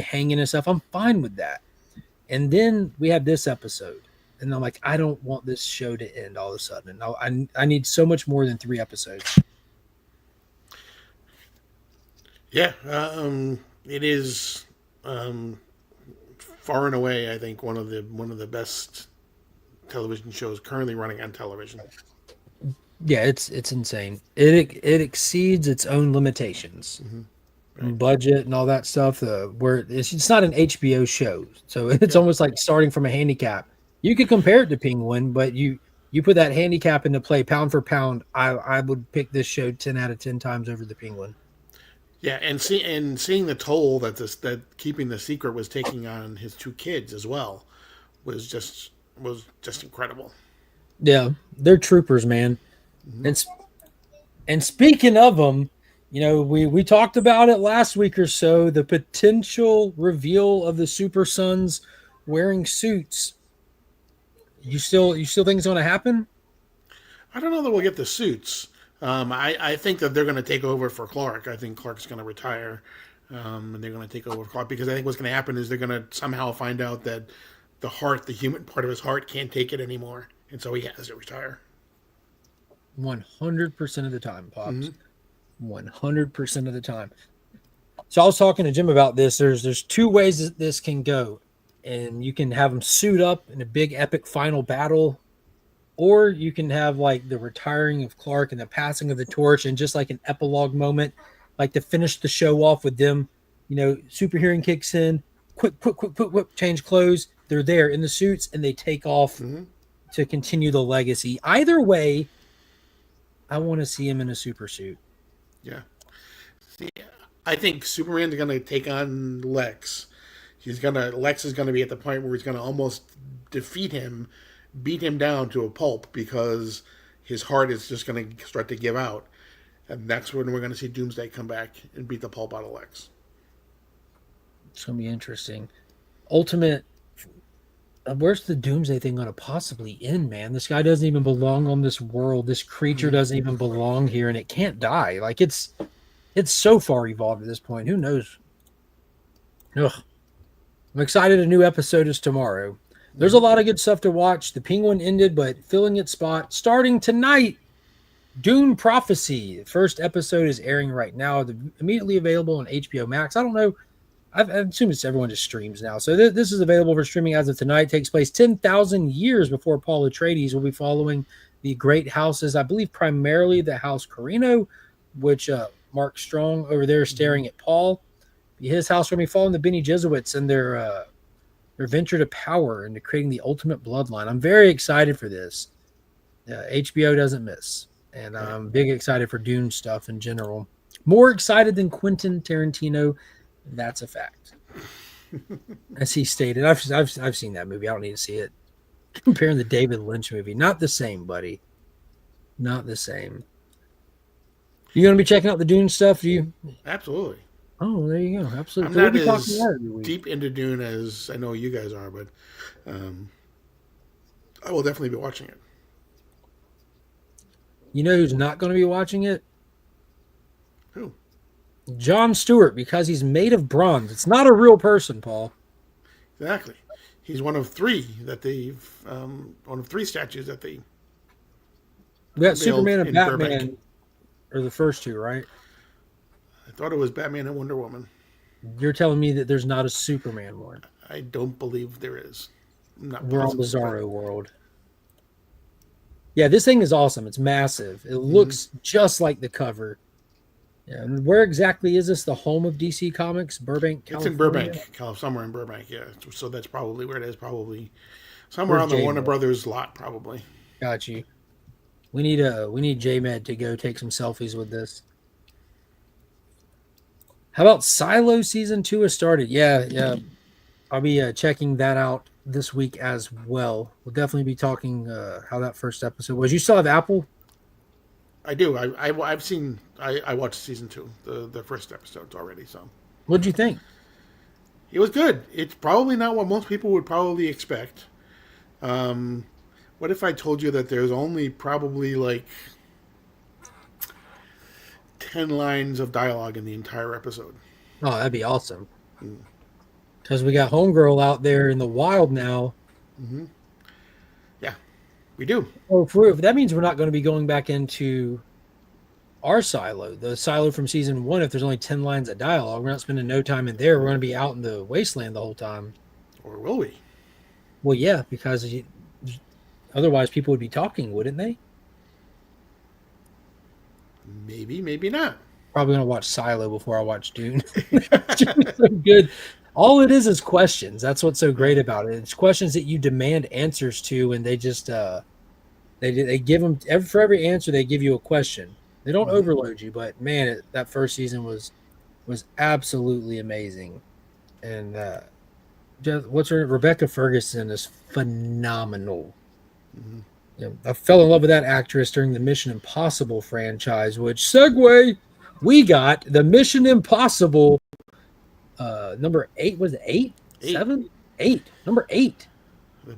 hanging and stuff. I'm fine with that. And then we have this episode, and I'm like, I don't want this show to end all of a sudden. I need so much more than 3 episodes. Yeah, it is far and away, I think, one of the best television shows currently running on television. Yeah, it's insane. It exceeds its own limitations, Right. budget and all that stuff. Where it's not an HBO show, so it's Yeah. almost like starting from a handicap. You could compare it to Penguin, but you put that handicap into play pound for pound. I would pick this show 10 out of 10 times over the Penguin. Yeah, and seeing the toll that keeping the secret was taking on his 2 kids as well was just incredible. Yeah, they're troopers, man. And speaking of them, we talked about it last week or so, the potential reveal of the Super Sons wearing suits. You still think it's going to happen? I don't know that we'll get the suits. I think that they're going to take over for Clark. I think Clark's going to retire, and they're going to take over for Clark because I think what's going to happen is they're going to somehow find out that the human part of his heart, can't take it anymore, and so he has to retire. 100% of the time, Pops. 100% of the time. So I was talking to Jim about this. There's 2 ways that this can go, and you can have them suit up in a big epic final battle, or you can have like the retiring of Clark and the passing of the torch and just like an epilogue moment, like to finish the show off with them. Super hearing kicks in, quick, change clothes. They're there in the suits and they take off to continue the legacy. Either way, I want to see him in a super suit. Yeah. See, I think Superman's going to take on Lex. Lex is going to be at the point where he's going to almost defeat him, beat him down to a pulp because his heart is just going to start to give out. And that's when we're going to see Doomsday come back and beat the pulp out of Lex. It's going to be interesting. Ultimate, where's the Doomsday thing going to possibly end, man? This guy doesn't even belong on this world. This creature doesn't even belong here, and it can't die. Like, it's so far evolved at this point. Who knows? Ugh. I'm excited. A new episode is tomorrow. There's a lot of good stuff to watch. The Penguin ended, but filling its spot. Starting tonight, Dune Prophecy. The first episode is airing right now. Immediately available on HBO Max. I don't know. I assume everyone just streams now. So this is available for streaming as of tonight. It takes place 10,000 years before Paul Atreides. Will be following the great houses, I believe primarily the House Carino, which Mark Strong over there staring at Paul. His house will be following the Bene Gesserits and their venture to power and to creating the ultimate bloodline. I'm very excited for this. HBO doesn't miss. And I'm big excited for Dune stuff in general. More excited than Quentin Tarantino. That's a fact. As he stated, I've seen that movie. I don't need to see it. Comparing the David Lynch movie. Not the same, buddy. Not the same. You going to be checking out the Dune stuff? Absolutely. Oh, there you go. Absolutely. I'm not as deep into Dune as I know you guys are, but I will definitely be watching it. You know who's not going to be watching it? Who? Jon Stewart, because he's made of bronze. It's not a real person, Paul. Exactly. He's one of 3 that they've one of 3 statues that they. We got Superman and Batman, Burbank. or the first 2, right? I thought it was Batman and Wonder Woman. You're telling me that there's not a Superman one? I don't believe there is. We're on Bizarro world. Yeah, this thing is awesome. It's massive. It looks just like the cover. Yeah, and where exactly is this? The home of DC Comics, Burbank, California? It's in Burbank, somewhere in Burbank, yeah. So that's probably where it is. Probably somewhere Where's on the J-Mo? Warner Brothers lot, probably. Got you. We need J-Med to go take some selfies with this. How about Silo season 2 has started? Yeah. I'll be checking that out this week as well. We'll definitely be talking how that first episode was. You still have Apple? I do. I've seen. I watched season 2, the first episodes already. So What'd you think? it was good. It's probably not what most people would probably expect. What if I told you that there's only probably like 10 lines of dialogue in the entire episode? Oh, that'd be awesome. Because we got Homegirl out there in the wild now. Mm-hmm. Yeah, we do. Oh, if that means we're not going to be going back into our silo, the silo from season 1. If there's only 10 lines of dialogue, we're not spending no time in there. We're going to be out in the wasteland the whole time. Or will we? Well, yeah, because otherwise people would be talking, wouldn't they? Maybe, maybe not. Probably going to watch Silo before I watch Dune. It's so good. All it is questions. That's what's so great about it. It's questions that you demand answers to, and they just they give them for every answer. They give you a question. They don't overload you, but man, that first season was absolutely amazing. And what's her Rebecca Ferguson is phenomenal. Mm-hmm. Yeah, I fell in love with that actress during the Mission Impossible franchise. Which segue, we got the Mission Impossible. Number 8 was it 8? 7? 8. Number 8. The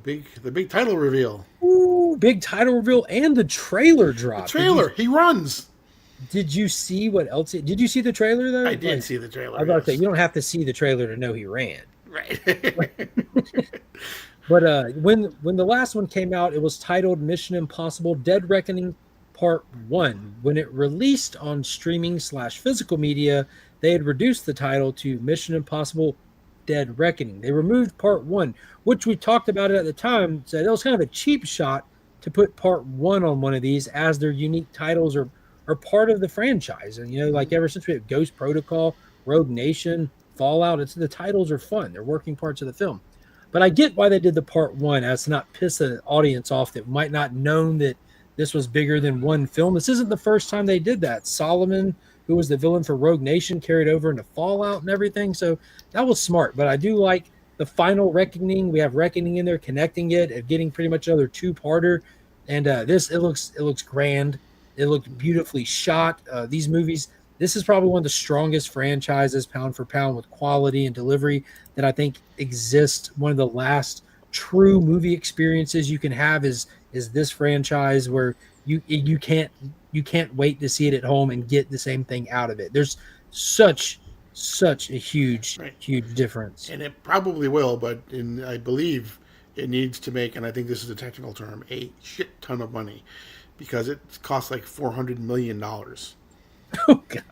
big title reveal. Ooh, big title reveal and the trailer drop. The trailer. He runs. Did you see what else? Did you see the trailer though? I did see the trailer. I was about to say you don't have to see the trailer to know he ran. Right. But when the last one came out, it was titled Mission Impossible: Dead Reckoning Part 1. When it released on streaming/physical media, they had reduced the title to Mission Impossible Dead Reckoning. They removed Part 1, which we talked about it at the time, said it was kind of a cheap shot to put Part 1 on one of these as their unique titles are part of the franchise. And, like ever since we had Ghost Protocol, Rogue Nation, Fallout, the titles are fun. They're working parts of the film. But I get why they did the Part 1 as to not piss an audience off that might not known that this was bigger than one film. This isn't the first time they did that. Solomon, who was the villain for Rogue Nation, carried over into Fallout and everything. So that was smart. But I do like the final Reckoning. We have Reckoning in there, connecting it, and getting pretty much another two-parter. And it looks grand. It looked beautifully shot. These movies, this is probably one of the strongest franchises, pound for pound, with quality and delivery that I think exists. One of the last true movie experiences you can have is this franchise where you can't wait to see it at home and get the same thing out of it. There's such a huge difference. And it probably will, but I believe it needs to make, and I think this is a technical term, a shit ton of money, because it costs like $400 million. Oh God!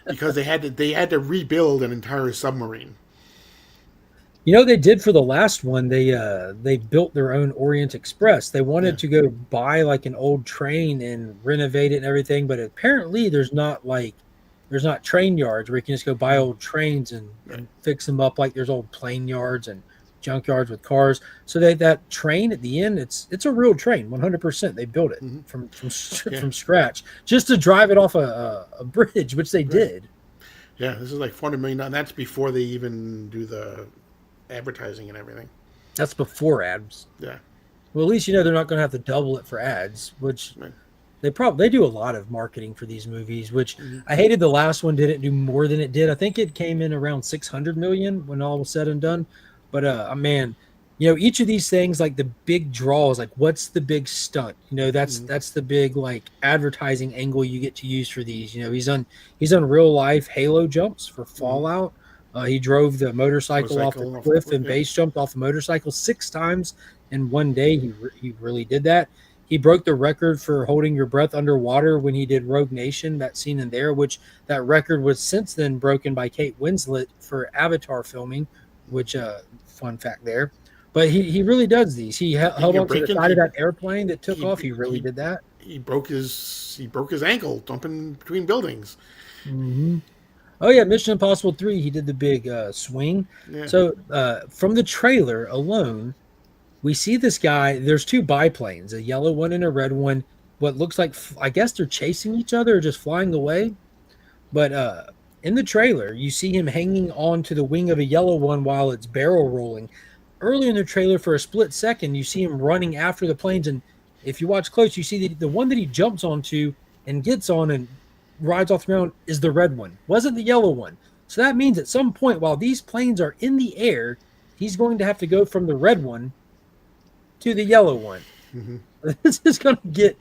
Because they had to rebuild an entire submarine. They did for the last one. They built their own Orient Express. They wanted to go buy like an old train and renovate it and everything, but apparently there's not train yards where you can just go buy old trains and fix them up like there's old plane yards and junkyards with cars. So that train at the end, it's a real train, 100%. They built it from scratch just to drive it off a bridge, which they did. Yeah, this is like $400 million, and that's before they even do the advertising and everything. That's before ads. Yeah. Well, at least they're not going to have to double it for ads, which they do a lot of marketing for these movies. Which I hated the last one didn't do more than it did. I think it came in around 600 million when all was said and done. But man, each of these things, like the big draws, like what's the big stunt? That's the big like advertising angle you get to use for these. He's done real life Halo jumps for Fallout. He drove the motorcycle off the cliff and base jumped off the motorcycle 6 times in one day. He really did that. He broke the record for holding your breath underwater when he did Rogue Nation, that scene in there, which that record was since then broken by Kate Winslet for Avatar filming, which fun fact there. But he really does these. He held on to the side of that airplane that took off. He really did that. He broke his ankle jumping between buildings. Mm-hmm. Oh yeah, Mission Impossible 3. He did the big swing. Yeah. So from the trailer alone, we see this guy. There's 2 biplanes, a yellow one and a red one. what looks like, I guess they're chasing each other or just flying away. But in the trailer, you see him hanging on to the wing of a yellow one while it's barrel rolling. Early in the trailer, for a split second, you see him running after the planes. And if you watch close, you see the one that he jumps onto and gets on and rides off the ground is the red one, wasn't the yellow one. So that means at some point, while these planes are in the air, he's going to have to go from the red one to the yellow one. Mm-hmm. This is going to get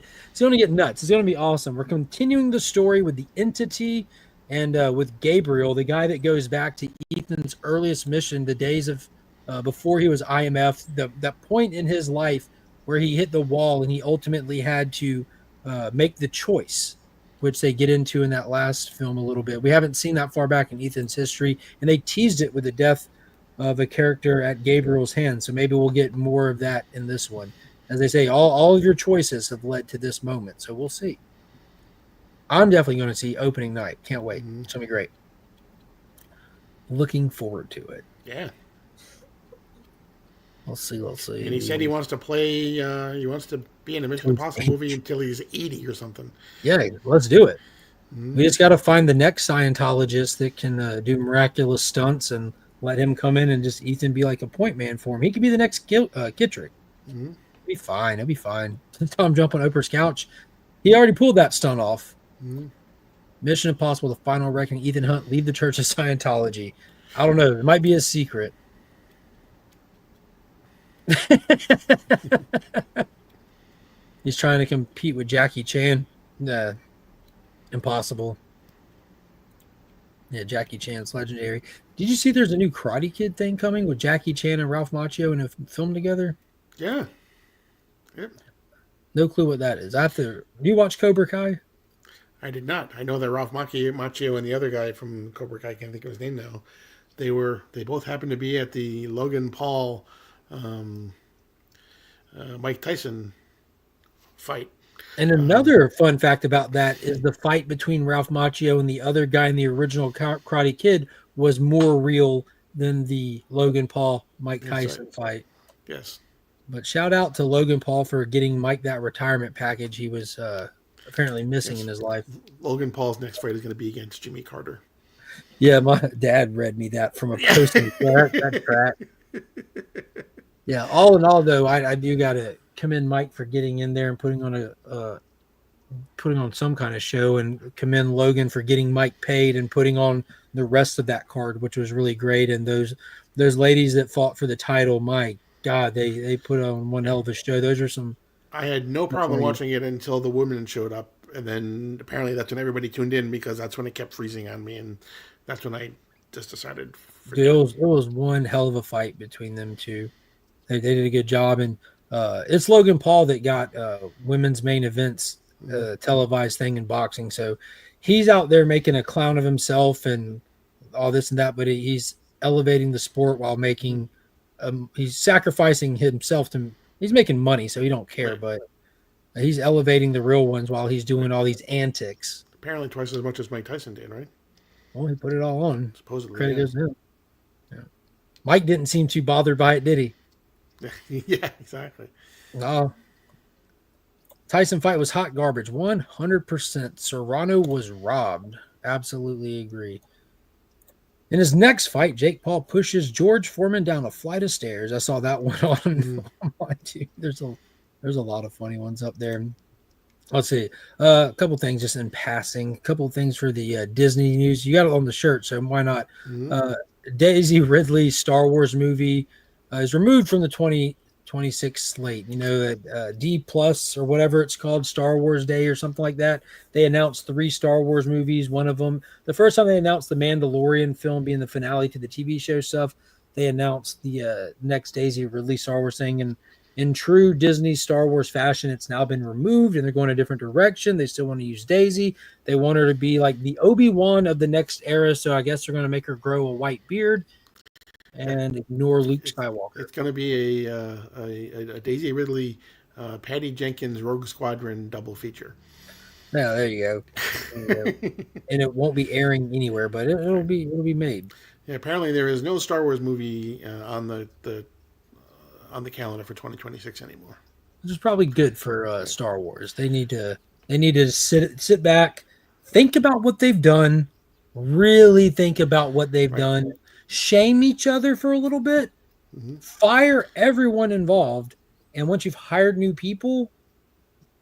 nuts. It's going to be awesome. We're continuing the story with the entity and with Gabriel, the guy that goes back to Ethan's earliest mission, the days of before he was IMF, that point in his life where he hit the wall and he ultimately had to make the choice, which they get into in that last film a little bit. We haven't seen that far back in Ethan's history, and they teased it with the death of a character at Gabriel's hand. So maybe we'll get more of that in this one. As they say, all of your choices have led to this moment. So we'll see. I'm definitely going to see opening night. Can't wait. Mm-hmm. It's going to be great. Looking forward to it. Yeah. We'll see. And he said he wants to play, he wants to be in a Mission Impossible movie until he's 80 or something. Yeah, let's do it. Mm-hmm. We just got to find the next Scientologist that can do miraculous stunts and let him come in and just Ethan be like a point man for him. He could be the next Kittrick. Mm-hmm. Be fine. It'll be fine. Tom jump on Oprah's couch. He already pulled that stunt off. Mm-hmm. Mission Impossible: The Final Reckoning. Ethan Hunt leave the Church of Scientology. I don't know. It might be a secret. He's trying to compete with Jackie Chan. Nah, impossible. Yeah, Jackie Chan's legendary. Did you see there's a new Karate Kid thing coming with Jackie Chan and Ralph Macchio in a film together? Yeah. Yep. No clue what that is. Do you watch Cobra Kai? I did not. I know that Ralph Macchio and the other guy from Cobra Kai, I can't think of his name now. They both happened to be at the Logan Paul, Mike Tyson fight. And another fun fact about that is the fight between Ralph Macchio and the other guy in the original Karate Kid was more real than the Logan Paul Mike Tyson fight. Yes. But shout out to Logan Paul for getting Mike that retirement package he was apparently missing in his life. Logan Paul's next fight is going to be against Jimmy Carter. Yeah, my dad read me that from a posting. That's crap. Yeah, all in all, though, I do got to commend Mike for getting in there and putting on some kind of show, and commend Logan for getting Mike paid and putting on the rest of that card, which was really great. And those ladies that fought for the title, my God, they put on one hell of a show. Those are some. I had no problem watching it until the women showed up, and then apparently that's when everybody tuned in because that's when it kept freezing on me, and that's when I just decided. Dude, it was one hell of a fight between them two. They did a good job, and it's Logan Paul that got women's main events televised thing in boxing. So he's out there making a clown of himself and all this and that, but he's elevating the sport while making. He's sacrificing himself he's making money, so he don't care, but he's elevating the real ones while he's doing all these antics. Apparently twice as much as Mike Tyson did, right? Well, he put it all on. Supposedly. Credit goes to him. Yeah. Mike didn't seem too bothered by it, did he? Yeah, exactly. No. Tyson fight was hot garbage. 100%. Serrano was robbed. Absolutely agree. In his next fight, Jake Paul pushes George Foreman down a flight of stairs. I saw that one on my team. There's a lot of funny ones up there. Let's see. A couple things just in passing. A couple things for the Disney news. You got it on the shirt, so why not? Mm-hmm. Daisy Ridley's Star Wars movie is removed from the 2026 slate. You know, that D plus or whatever it's called, Star Wars Day or something like that. They announced 3 Star Wars movies. One of them, the first time they announced the Mandalorian film being the finale to the TV show stuff, they announced the next Daisy Ridley Star Wars thing. And in true Disney Star Wars fashion, it's now been removed and they're going a different direction. They still want to use Daisy. They want her to be like the Obi-Wan of the next era. So I guess they're going to make her grow a white beard and ignore Luke Skywalker. It's going to be a Daisy Ridley, Patty Jenkins Rogue Squadron double feature. No, there you go. And it won't be airing anywhere, but it'll be made. Yeah, apparently there is no Star Wars movie on the calendar for 2026 anymore. which is probably good for Star Wars. They need to sit back, think about what they've done, really think about what they've Right. done, shame each other for a little bit, Hmm. fire everyone involved, and once you've hired new people,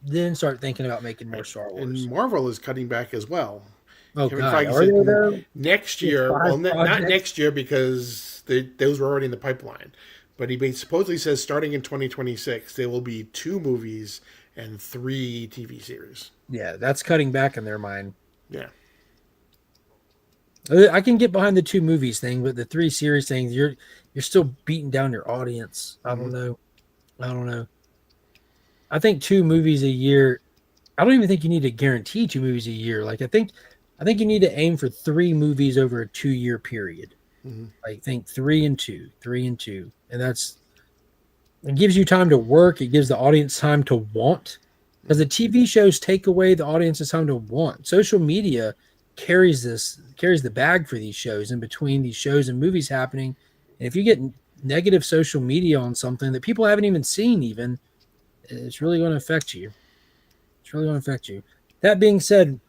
then start thinking about making more Right. Star And Wars. Marvel is cutting back as well. Oh Kevin God, Feige are said they though? next With year, well, five not projects? next year because those were already in the pipeline, but supposedly says starting in 2026, there will be 2 movies and 3 TV series. Yeah, that's cutting back in their mind. Yeah. I can get behind the 2 movies thing, but the 3 series thing, you're still beating down your audience. I Hmm. don't know. I don't know. I think 2 movies a year. I don't even think you need to guarantee 2 movies a year. Like I think you need to aim for 3 movies over a 2-year period. Hmm. Like think 3 and 2, 3 and 2, and it gives you time to work. It gives the audience time to want, because the TV shows take away the audience's time to want. Social media carries the bag for these shows in between these shows and movies happening. And if you get negative social media on something that people haven't even seen, even it's really going to affect you. It's really going to affect you. That being said,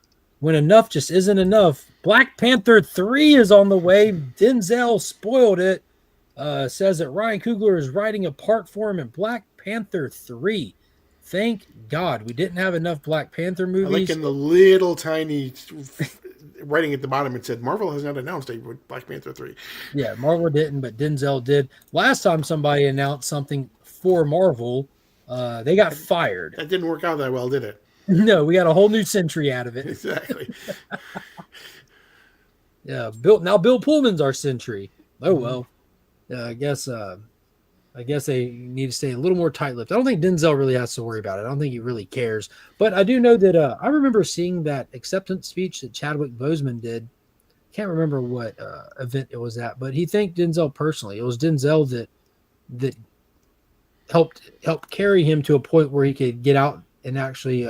when enough just isn't enough, Black Panther 3 is on the way. Denzel spoiled it. Says that Ryan Coogler is writing a part for him in Black Panther 3. Thank God we didn't have enough Black Panther I like movies. in the little tiny writing at the bottom, it said Marvel has not announced a Black Panther 3. Yeah, Marvel didn't, but Denzel did. Last time somebody announced something for Marvel, they got fired. That didn't work out that well, did it? No, we got a whole new century out of it. Exactly. Yeah, Bill Pullman's our century. Oh Hmm. well. I guess they need to stay a little more tight-lipped. I don't think Denzel really has to worry about it. I don't think he really cares. But I do know that I remember seeing that acceptance speech that Chadwick Boseman did. Can't remember what event it was at, but he thanked Denzel personally. It was Denzel that helped carry him to a point where he could get out and actually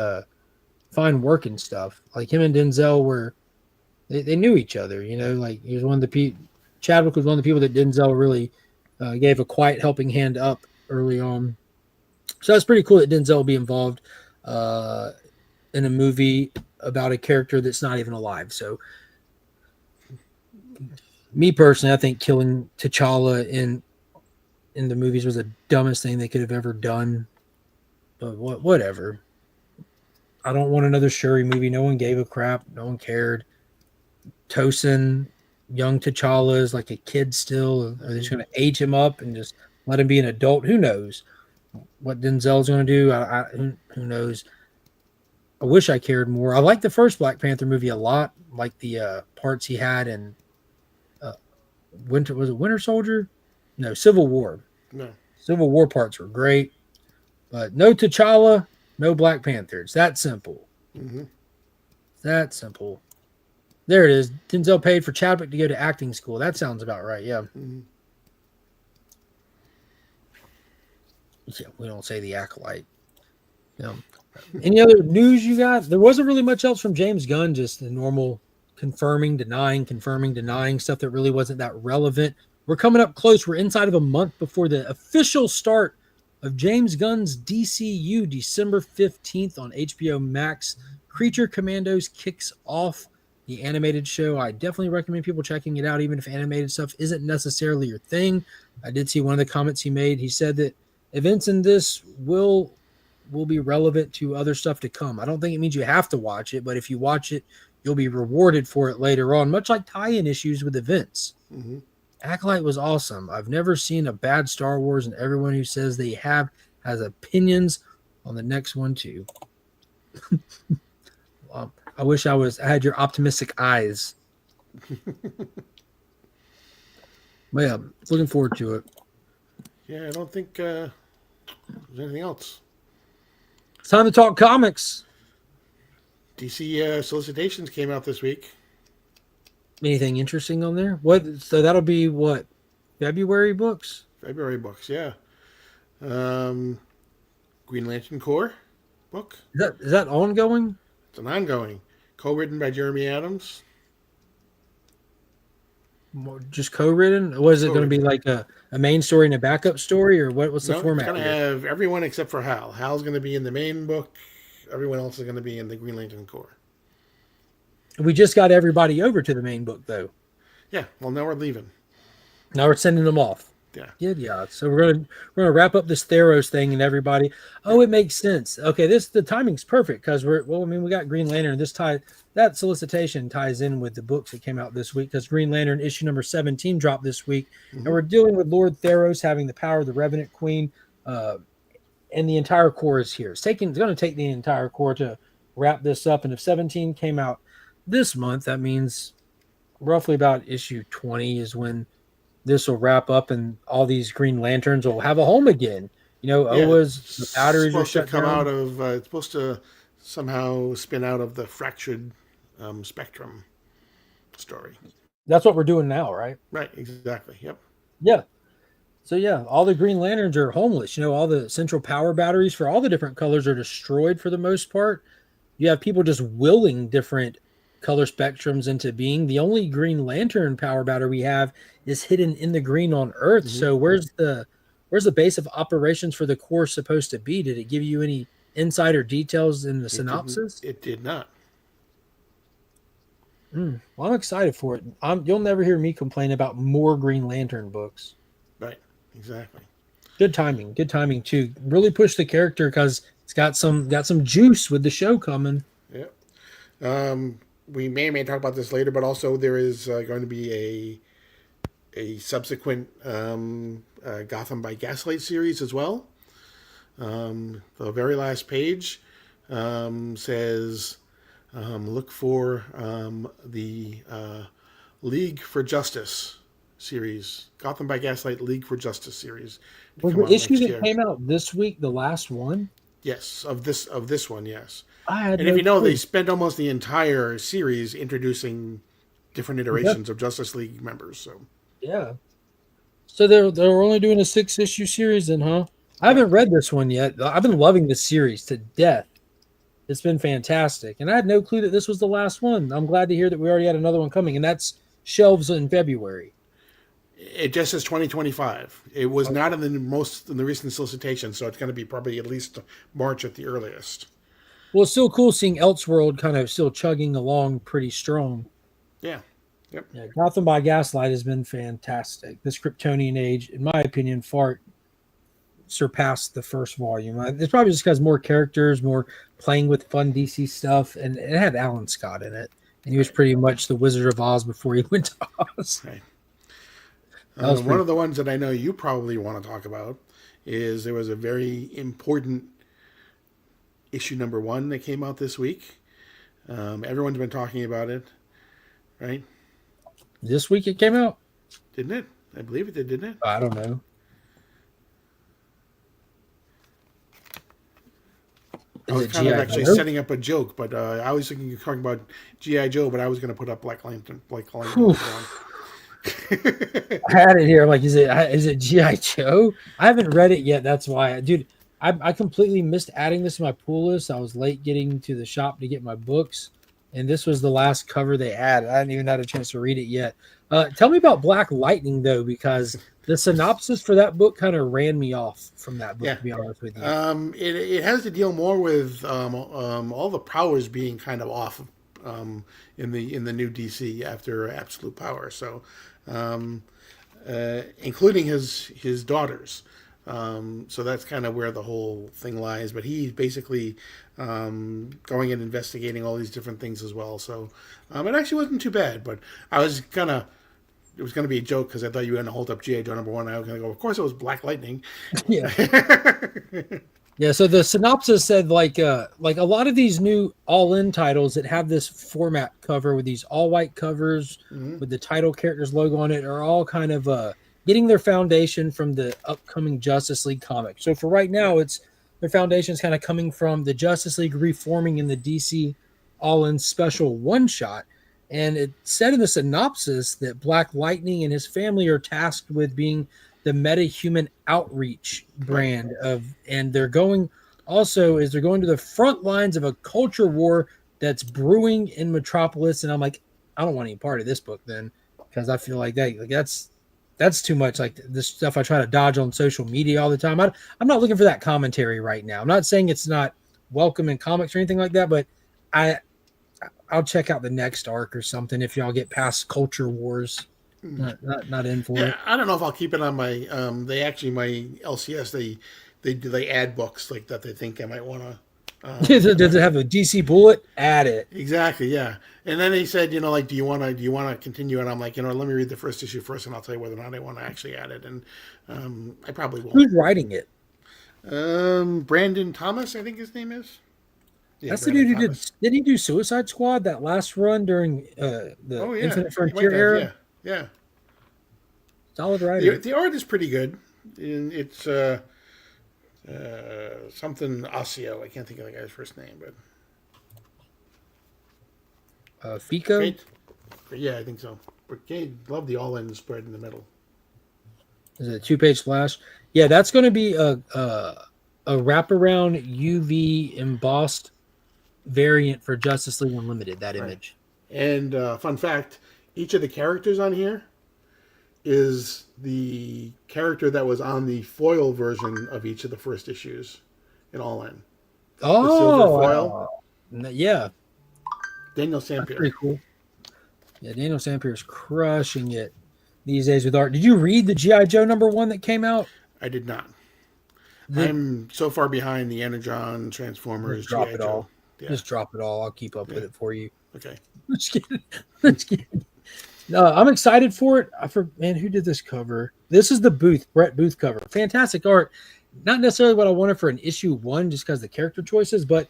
find work and stuff. Like him and Denzel they knew each other. Like he was one of the Chadwick was one of the people that Denzel really gave a quiet helping hand up early on. So that's pretty cool that Denzel will be involved uh, in a movie about a character that's not even alive. So, me personally, I think killing T'Challa in the movies was the dumbest thing they could have ever done. But whatever. I don't want another Shuri movie. No one gave a crap. No one cared. Tosin, young T'Challa is like a kid still. Are they just going to age him up and just let him be an adult? Who knows what Denzel's going to do? Who knows? I wish I cared more. I like the first Black Panther movie a lot. Like the parts he had in uh, Winter Soldier? No, Civil War. No. Civil War parts were great, but no T'Challa, no Black Panther. It's that simple. Hmm. That simple. There it is. Denzel paid for Chadwick to go to acting school. That sounds about right. Yeah. Hmm. Yeah, we don't say the acolyte. Yeah. Any other news you got? There wasn't really much else from James Gunn, just the normal confirming, denying stuff that really wasn't that relevant. We're coming up close. We're inside of a month before the official start of James Gunn's DCU, December 15th on HBO Max. Creature Commandos kicks off the animated show. I definitely recommend people checking it out, even if animated stuff isn't necessarily your thing. I did see one of the comments he made. He said that events in this will be relevant to other stuff to come. I don't think it means you have to watch it, but if you watch it, you'll be rewarded for it later on, much like tie-in issues with events. Hmm. Acolyte was awesome. I've never seen a bad Star Wars, and everyone who says they have has opinions on the next one too. I wish I had your optimistic eyes. But yeah, looking forward to it. Yeah, I don't think there's anything else. It's time to talk comics. DC solicitations came out this week. Anything interesting on there? What? So that'll be what? February books? February books, yeah. Green Lantern Corps book. Is that ongoing? It's an ongoing. Co-written by Jeremy Adams. Just co-written? Was it going to be Co-written. like a main story and a backup story, or what's the No, it's format going to here? have everyone except for Hal. Hal's going to be in the main book. Everyone else is going to be in the Green Lantern Corps. We just got everybody over to the main book, though. Yeah, well, now we're leaving. Now we're sending them off. Yeah. Yeah. So we're gonna wrap up this Theros thing and everybody. Yeah. Oh, it makes sense. Okay, the timing's perfect because we got Green Lantern. That solicitation ties in with the books that came out this week because Green Lantern issue number 17 dropped this week, and we're dealing with Lord Theros having the power of the Revenant Queen, and the entire Corps is here. It's going to take the entire Corps to wrap this up. And if 17 came out this month, that means roughly about issue 20 is when this will wrap up and all these Green Lanterns will have a home again. Yeah, The it's batteries are supposed to shut come down. out of. It's supposed to somehow spin out of the fractured spectrum story. That's what we're doing now, right? Right. Exactly. Yep. Yeah. So yeah, all the Green Lanterns are homeless. All the central power batteries for all the different colors are destroyed for the most part. You have people just willing different color spectrums into being. The only Green Lantern power battery we have is hidden in the green on Earth. So where's the base of operations for the Corps supposed to be? Did it give you any insider details in the It didn't. synopsis? It did not. Well, I'm excited for it. You'll never hear me complain about more Green Lantern books. Right. Exactly. Good timing. Good timing too. Really push the character because it's got some juice with the show coming. Yep. We may talk about this later, but also there is going to be a subsequent Gotham by Gaslight series as well. The very last page says, look for the League for Justice series, Gotham by Gaslight League for Justice series. Was the issue that came out this week the last one? Yes, of this one, yes. I had And no if you know, clue. they spent almost the entire series introducing different iterations of Justice League members. So Yeah. So they're only doing a 6-issue series then, huh? I haven't read this one yet. I've been loving this series to death. It's been fantastic. And I had no clue that this was the last one. I'm glad to hear that we already had another one coming, and that's shelves in February. it just says 2025. It was not in the recent solicitation, so it's going to be probably at least March at the earliest. Well, it's still cool seeing Elseworld kind of still chugging along pretty strong. Yeah. Yep. Yeah, Gotham by Gaslight has been fantastic. This Kryptonian Age, in my opinion, far surpassed the first volume. It's probably just because more characters, more playing with fun DC stuff, and it had Alan Scott in it. And he was pretty much the Wizard of Oz before he went to Oz. Right. One of the ones that I know you probably want to talk about is there was a very important issue number 1 that came out this week. Everyone's been talking about it, right? This week it came out? Didn't it? I believe it did, didn't it? I don't know. I was kind of actually setting up a joke, but I was thinking you're talking about G.I. Joe, but I was going to put up Black Lantern. I had it here. I'm like, is it G.I. Joe? I haven't read it yet. That's why, dude. I completely missed adding this to my pool list. I was late getting to the shop to get my books, and this was the last cover they had. I hadn't even had a chance to read it yet. Tell me about Black Lightning, though, because the synopsis for that book kind of ran me off from that book, to be honest with you. It has to deal more with all the powers being kind of off in the new DC after Absolute Power. So, including his daughters. So that's kind of where the whole thing lies. But he's basically going and investigating all these different things as well. So it actually wasn't too bad. But it was going to be a joke because I thought you were going to hold up G.I. Joe number 1. I was going to go, of course it was Black Lightning. Yeah. Yeah, so the synopsis said like a lot of these new all-in titles that have this format cover with these all-white covers with the title character's logo on it are all kind of getting their foundation from the upcoming Justice League comic. So for right now, their foundation is kind of coming from the Justice League reforming in the DC all-in special one-shot. And it said in the synopsis that Black Lightning and his family are tasked with being the meta-human outreach brand and they're going to the front lines of a culture war that's brewing in Metropolis. And I'm like, I don't want any part of this book then. because I feel like that's too much. Like this stuff I try to dodge on social media all the time. I'm not looking for that commentary right now. I'm not saying it's not welcome in comics or anything like that, but I'll check out the next arc or something if y'all get past Culture Wars. Not in for it. I don't know if I'll keep it on my. They actually my LCS they add books like that. They think I might want to. Does it have a DC bullet? Add it. Exactly, yeah. And then they said, like, do you want to continue? And I'm like, let me read the first issue first, and I'll tell you whether or not I want to actually add it. And I probably will. Who's writing it? Brandon Thomas, I think his name is. Yeah, that's Brandon the dude who Thomas. Did he do Suicide Squad that last run during the Infinite Frontier era? Yeah. Solid writer. The art is pretty good. And it's something Ossio. I can't think of the guy's first name, but Fico. Great. Yeah, I think so. But love the all-in spread in the middle. Is it a 2-page splash? Yeah, that's going to be a wraparound UV embossed variant for Justice League Unlimited. That image. And fun fact: each of the characters on here is the character that was on the foil version of each of the first issues in All In. Oh, the silver foil. Yeah. Daniel Sampier. That's pretty cool. Yeah, Daniel Sampier is crushing it these days with art. Did you read the G.I. Joe #1 that came out? I did not. I'm so far behind the Energon, Transformers, Drop G.I. it Joe. all. Yeah. Just drop it all. I'll keep up with it for you. Okay. Let's get it. No, I'm excited for it. Man, who did this cover? This is the Brett Booth cover. Fantastic art. Not necessarily what I wanted for an issue 1, just because the character choices, but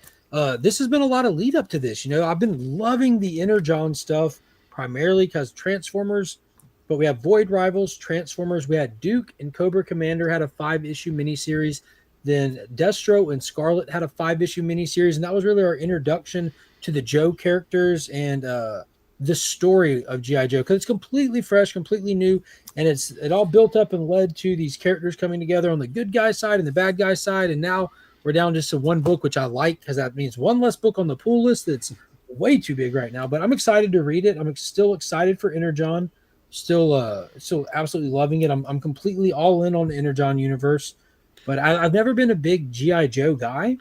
this has been a lot of lead up to this. I've been loving the Energon stuff primarily because Transformers, but we have Void Rivals, Transformers. We had Duke and Cobra Commander had a 5-issue miniseries. Then Destro and Scarlet had a 5-issue miniseries, and that was really our introduction to the Joe characters and the story of G.I. Joe, because it's completely fresh, completely new, and it all built up and led to these characters coming together on the good guy side and the bad guy side, and now we're down just to one book, which I like because that means one less book on the pool list that's way too big right now. But I'm excited to read it. I'm still excited for Energon. Still absolutely loving it. I'm completely all in on the Energon universe, but I've never been a big G.I. Joe guy.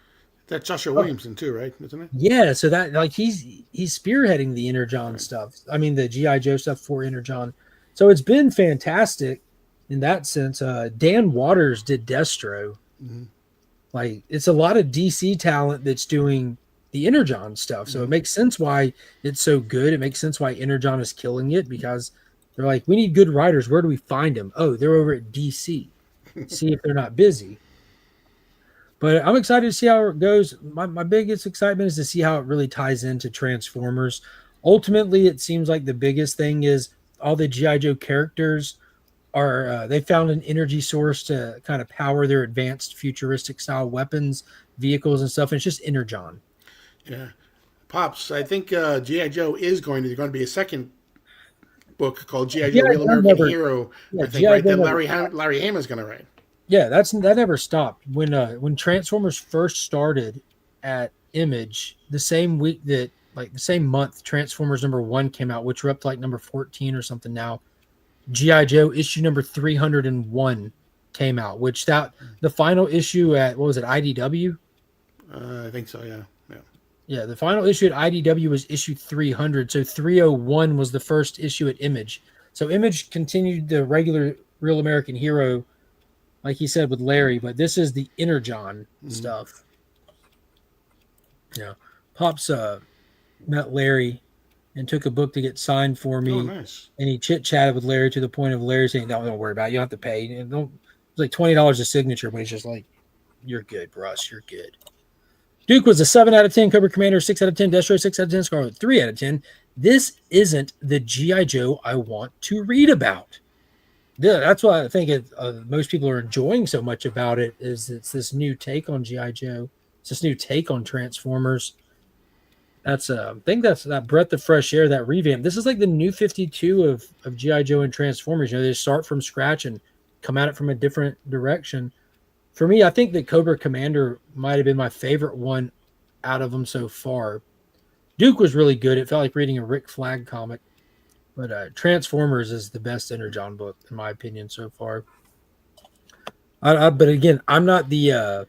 That's Joshua Williamson too, right? Isn't it? Yeah, so that he's spearheading the Energon stuff. I mean the G.I. Joe stuff for Energon. So it's been fantastic in that sense. Dan Waters did Destro. Mm-hmm. Like it's a lot of DC talent that's doing the Energon stuff. So it makes sense why it's so good. It makes sense why Energon is killing it, because they're like, we need good writers. Where do we find them? Oh, they're over at DC. See if they're not busy. But I'm excited to see how it goes. My biggest excitement is to see how it really ties into Transformers. Ultimately, it seems like the biggest thing is all the G.I. Joe characters are they found an energy source to kind of power their advanced futuristic style weapons, vehicles, and stuff. And it's just Energon. Yeah. Pops, I think G.I. Joe is going to be a second book called G.I. Joe Real American Hero. I think, right? That Larry Hama's going to write. Yeah, that never stopped. When Transformers first started at Image, the same week the same month Transformers #1 came out, which we're up to like number 14 or something now. G.I. Joe issue number 301 came out, which the final issue at, what was it, IDW? I think so, yeah. Yeah, the final issue at IDW was issue 300, so 301 was the first issue at Image. So Image continued the regular Real American Hero, like he said, with Larry, but this is the Energon stuff. Yeah. Pops met Larry and took a book to get signed for me. Oh, nice. And he chit-chatted with Larry to the point of Larry saying, don't worry about it. You don't have to pay. It's like $20 a signature, but he's just like, you're good, Russ. You're good. Duke was a 7 out of 10, Cobra Commander 6 out of 10, Destro 6 out of 10, Scarlet 3 out of 10. This isn't the G.I. Joe I want to read about. Yeah, that's why I think most people are enjoying so much about it, is it's this new take on G.I. Joe. It's this new take on Transformers. I think that's that breath of fresh air, that revamp. This is like the new 52 of G.I. Joe and Transformers. They start from scratch and come at it from a different direction. For me, I think that Cobra Commander might have been my favorite one out of them so far. Duke was really good. It felt like reading a Rick Flag comic. But Transformers is the best Energon book in my opinion so far. But again, I'm not the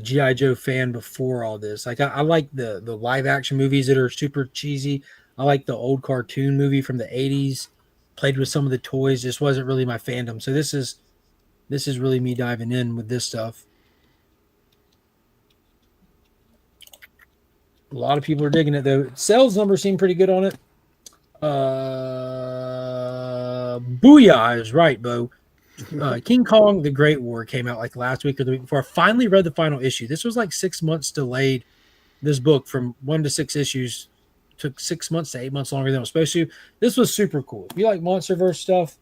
GI Joe fan before all this. Like I like the live action movies that are super cheesy. I like the old cartoon movie from the '80s. Played with some of the toys. Just wasn't really my fandom. So this is really me diving in with this stuff. A lot of people are digging it though. Sales numbers seem pretty good on it. Booyah is right, Bo. King Kong: The Great War came out like last week or the week before. I finally read the final issue. This was like 6 months delayed. This book from 1 to 6 issues took 6 months to 8 months longer than it was supposed to. This was super cool. If you like MonsterVerse stuff,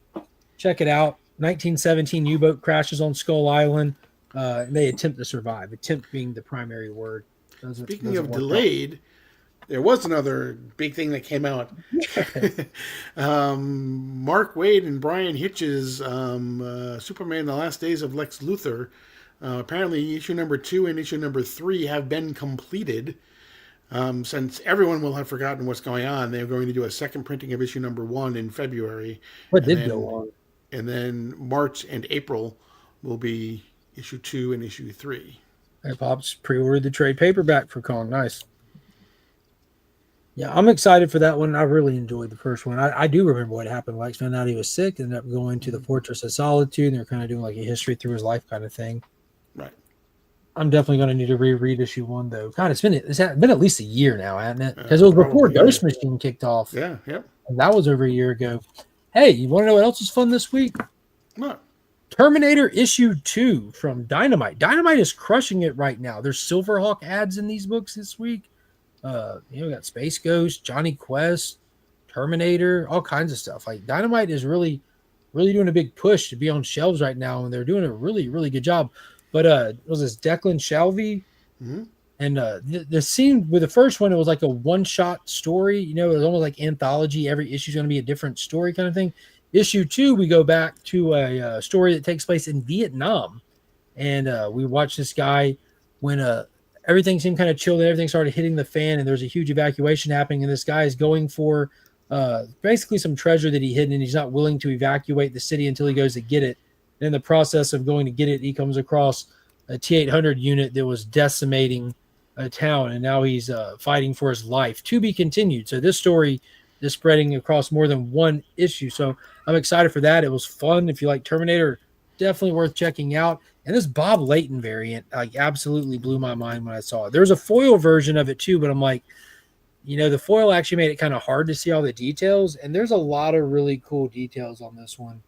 check it out. 1917 U-boat crashes on Skull Island. And they attempt to survive. Attempt being the primary word. Speaking of delayed, there was another big thing that came out. Mark Waid and Brian Hitch's Superman: The Last Days of Lex Luthor. Apparently, issue number 2 and issue number 3 have been completed. Since everyone will have forgotten what's going on, they're going to do a second printing of issue number 1 in February. What did go on? And then March and April will be issue 2 and issue 3. Hey, Pops pre-ordered the trade paperback for Kong. Nice. Yeah, I'm excited for that one. I really enjoyed the first one. I do remember what happened. Lex found out he was sick, ended up going to the Fortress of Solitude, and they're kind of doing like a history through his life kind of thing. Right. I'm definitely going to need to reread issue 1, though. God, it's been at least a year now, hasn't it? Because it was before Ghost Machine kicked off. Yeah, yep. And that was over a year ago. Hey, you want to know what else was fun this week? What? Terminator issue 2 from Dynamite. Dynamite is crushing it right now. There's Silverhawk ads in these books this week. We got Space Ghost, Johnny Quest, Terminator, all kinds of stuff. Like Dynamite is really, really doing a big push to be on shelves right now, and they're doing a really, really good job. But was this Declan Shalvey? Mm-hmm. And the scene with the first one, it was like a one-shot story. It was almost like anthology. Every issue is going to be a different story kind of thing. Issue 2, we go back to a story that takes place in Vietnam. And we watch this guy when everything seemed kind of chilled and everything started hitting the fan and there's a huge evacuation happening. And this guy is going for basically some treasure that he hid, and he's not willing to evacuate the city until he goes to get it. And in the process of going to get it, he comes across a T-800 unit that was decimating a town, and now he's fighting for his life. To be continued. So this story is spreading across more than one issue. So I'm excited for that. It was fun. If you like Terminator, definitely worth checking out. And this Bob Layton variant, like, absolutely blew my mind when I saw it. There's a foil version of it too, but I'm like, the foil actually made it kind of hard to see all the details. And there's a lot of really cool details on this one.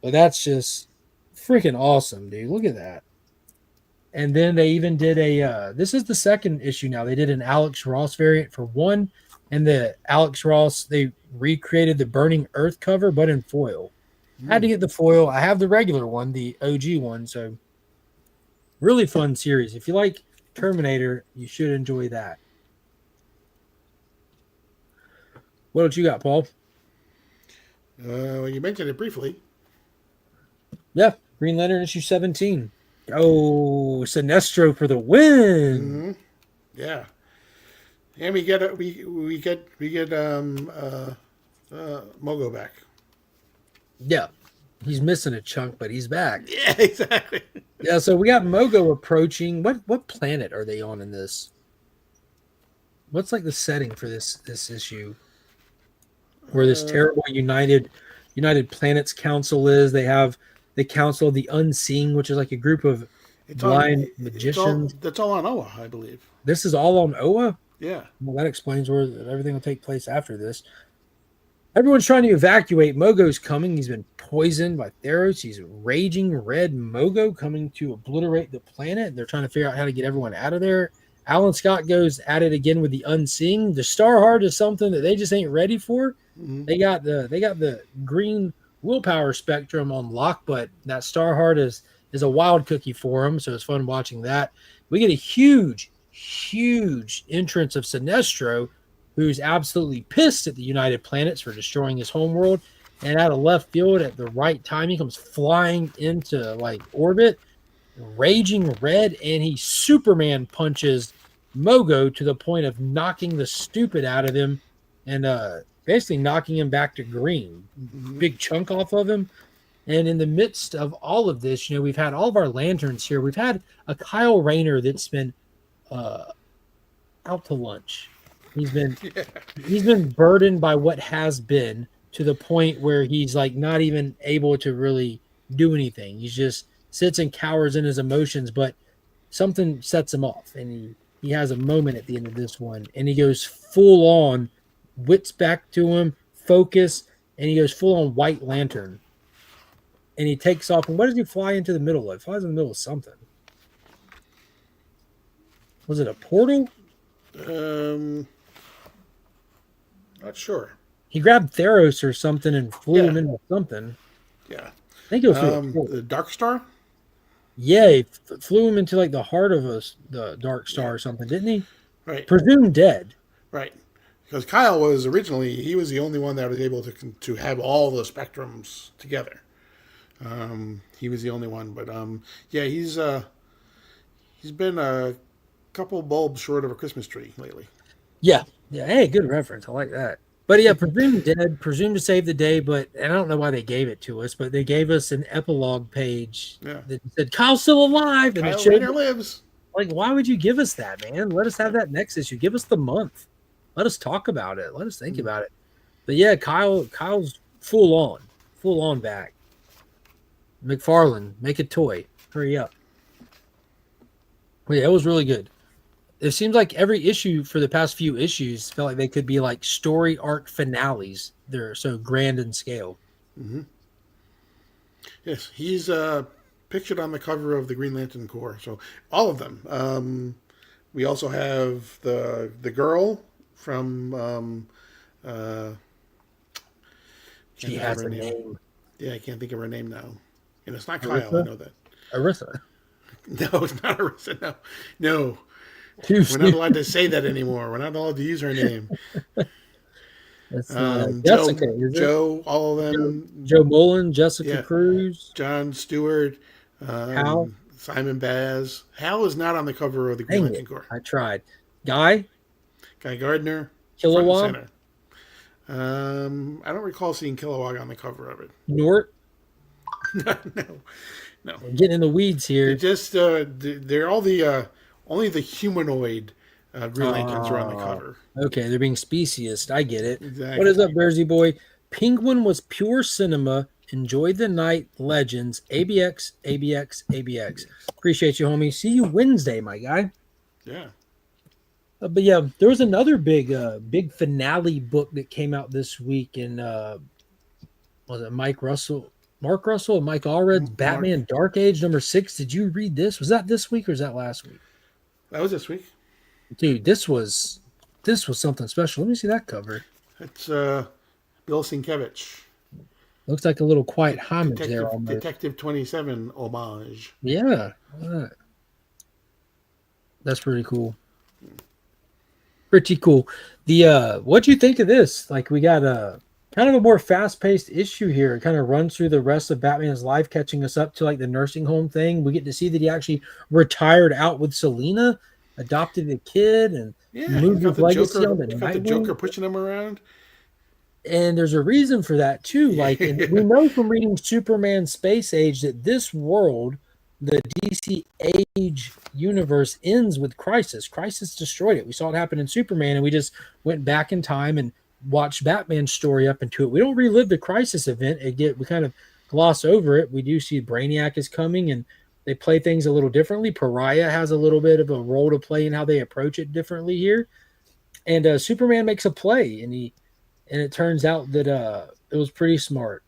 But that's just freaking awesome, dude. Look at that. And then they even did this is the second issue now. They did an Alex Ross variant for 1. And the Alex Ross, they recreated the Burning Earth cover, but in foil. I had to get the foil. I have the regular one, the OG one. So really fun series. If you like Terminator, you should enjoy that. What else you got, Paul? Well, you mentioned it briefly. Yeah, Green Lantern issue 17. Oh, Sinestro for the win. Mm-hmm. Yeah. And we get Mogo back. Yeah. He's missing a chunk, but he's back. Yeah, exactly. Yeah, so we got Mogo approaching. What planet are they on in this? What's like the setting for this issue? Where this terrible United Planets Council is. They have the Council of the Unseen, which is like a group of blind magicians. That's all on Oa, I believe. This is all on Oa? Yeah. Well, that explains where everything will take place after this. Everyone's trying to evacuate. Mogo's coming. He's been poisoned by Theros. He's raging red Mogo coming to obliterate the planet. They're trying to figure out how to get everyone out of there. Alan Scott goes at it again with the Unseen. The Starheart is something that they just ain't ready for. Mm-hmm. They got the green willpower spectrum on lock, but that Starheart is a wild cookie for them. So it's fun watching that. We get a huge entrance of Sinestro, who's absolutely pissed at the United Planets for destroying his homeworld. And out of left field at the right time, he comes flying into like orbit, raging red, and he Superman punches Mogo to the point of knocking the stupid out of him. And basically knocking him back to green. Big chunk off of him. And in the midst of all of this, we've had all of our lanterns here. We've had a Kyle Rayner that's been out to lunch. He's been burdened by what has been, to the point where he's like not even able to really do anything. He just sits and cowers in his emotions, but something sets him off, and he has a moment at the end of this one, and he goes full on, wits back to him, focus, and he goes full on White Lantern. And he takes off. And what does he fly into the middle of? He flies in the middle of something. Was it a portal? Not sure. He grabbed Theros or something and flew him into something. Yeah. I think it was through the Dark Star? Yeah, he flew him into like the heart of the Dark Star or something, didn't he? Right. Presumed dead. Right. Because Kyle was originally, he was the only one that was able to have all the spectrums together. He was the only one, but yeah, he's been a couple bulbs short of a Christmas tree lately. Yeah. Hey, good reference. I like that. But yeah, presumed dead, presumed to save the day. But and I don't know why they gave it to us, but they gave us an epilogue page that said Kyle's still alive, and Kyle Rayner lives. Like, why would you give us that, man? Let us have that next issue. Give us the month. Let us talk about it. Let us think about it. But yeah, Kyle's full on back. McFarlane, make a toy. Hurry up. Yeah, it was really good. It seems like every issue for the past few issues felt like they could be like story arc finales. They're so grand in scale. Mm-hmm. Yes, he's pictured on the cover of the Green Lantern Corps. So all of them. We also have the girl from. She has a name. Yeah, I can't think of her name now. And it's not Arissa? Kyle, I know that. Arissa. No, it's not Arissa. No. We're not allowed to say that anymore. We're not allowed to use her name. That's Jessica, Joe, all of them. Joe Mullen, Jessica Cruz. John Stewart. Hal. Simon Baz. Hal is not on the cover of the Green Lantern Corps. I tried. Guy Gardner. Kilowog. Front and center. I don't recall seeing Kilowog on the cover of it. Nort. No. We're getting in the weeds here. They're all the only the humanoid Green Lanterns are on the cover. Okay, they're being speciest. I get it. Exactly. What is up, Bearsy boy? Penguin was pure cinema. Enjoy the night, legends. ABX, ABX, ABX. Appreciate you, homie. See you Wednesday, my guy. Yeah. But yeah, there was another big finale book that came out this week, and was it Mark Russell and Mike Allred's Batman Dark Age #6. Did you read this? Was that this week or was that last week? That was this week. Dude, this was something special. Let me see that cover. It's Bill Sienkiewicz. Looks like a little quiet homage there. Detective 27 homage. Yeah. That's pretty cool. Pretty cool. What do you think of this? Like, we got a kind of a more fast-paced issue here. It kind of runs through the rest of Batman's life, catching us up to like the nursing home thing. We get to see that he actually retired out with Selena, adopted a kid, and moved his legacy on the Nightwing. Got the Joker pushing him around. And there's a reason for that too. Like, and we know from reading Superman Space Age that this world, the DC Age universe, ends with Crisis. Crisis destroyed it. We saw it happen in Superman, and we just went back in time and watched Batman's story up into it. We don't relive the Crisis event. We kind of gloss over it. We do see Brainiac is coming, and they play things a little differently. Pariah has a little bit of a role to play in how they approach it differently here. And Superman makes a play, and it turns out that it was pretty smart.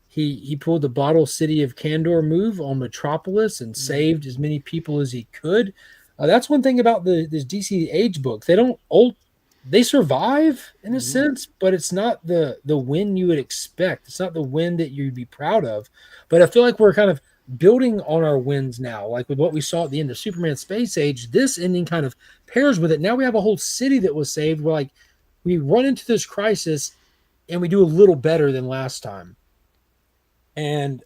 He pulled the Bottle City of Kandor move on Metropolis and saved as many people as he could. That's one thing about this DC Age book. They survive in a sense, but it's not the win you would expect. It's not the win that you'd be proud of. But I feel like we're kind of building on our wins now. Like with what we saw at the end of Superman Space Age, this ending kind of pairs with it. Now we have a whole city that was saved. We're like, we run into this crisis and we do a little better than last time. And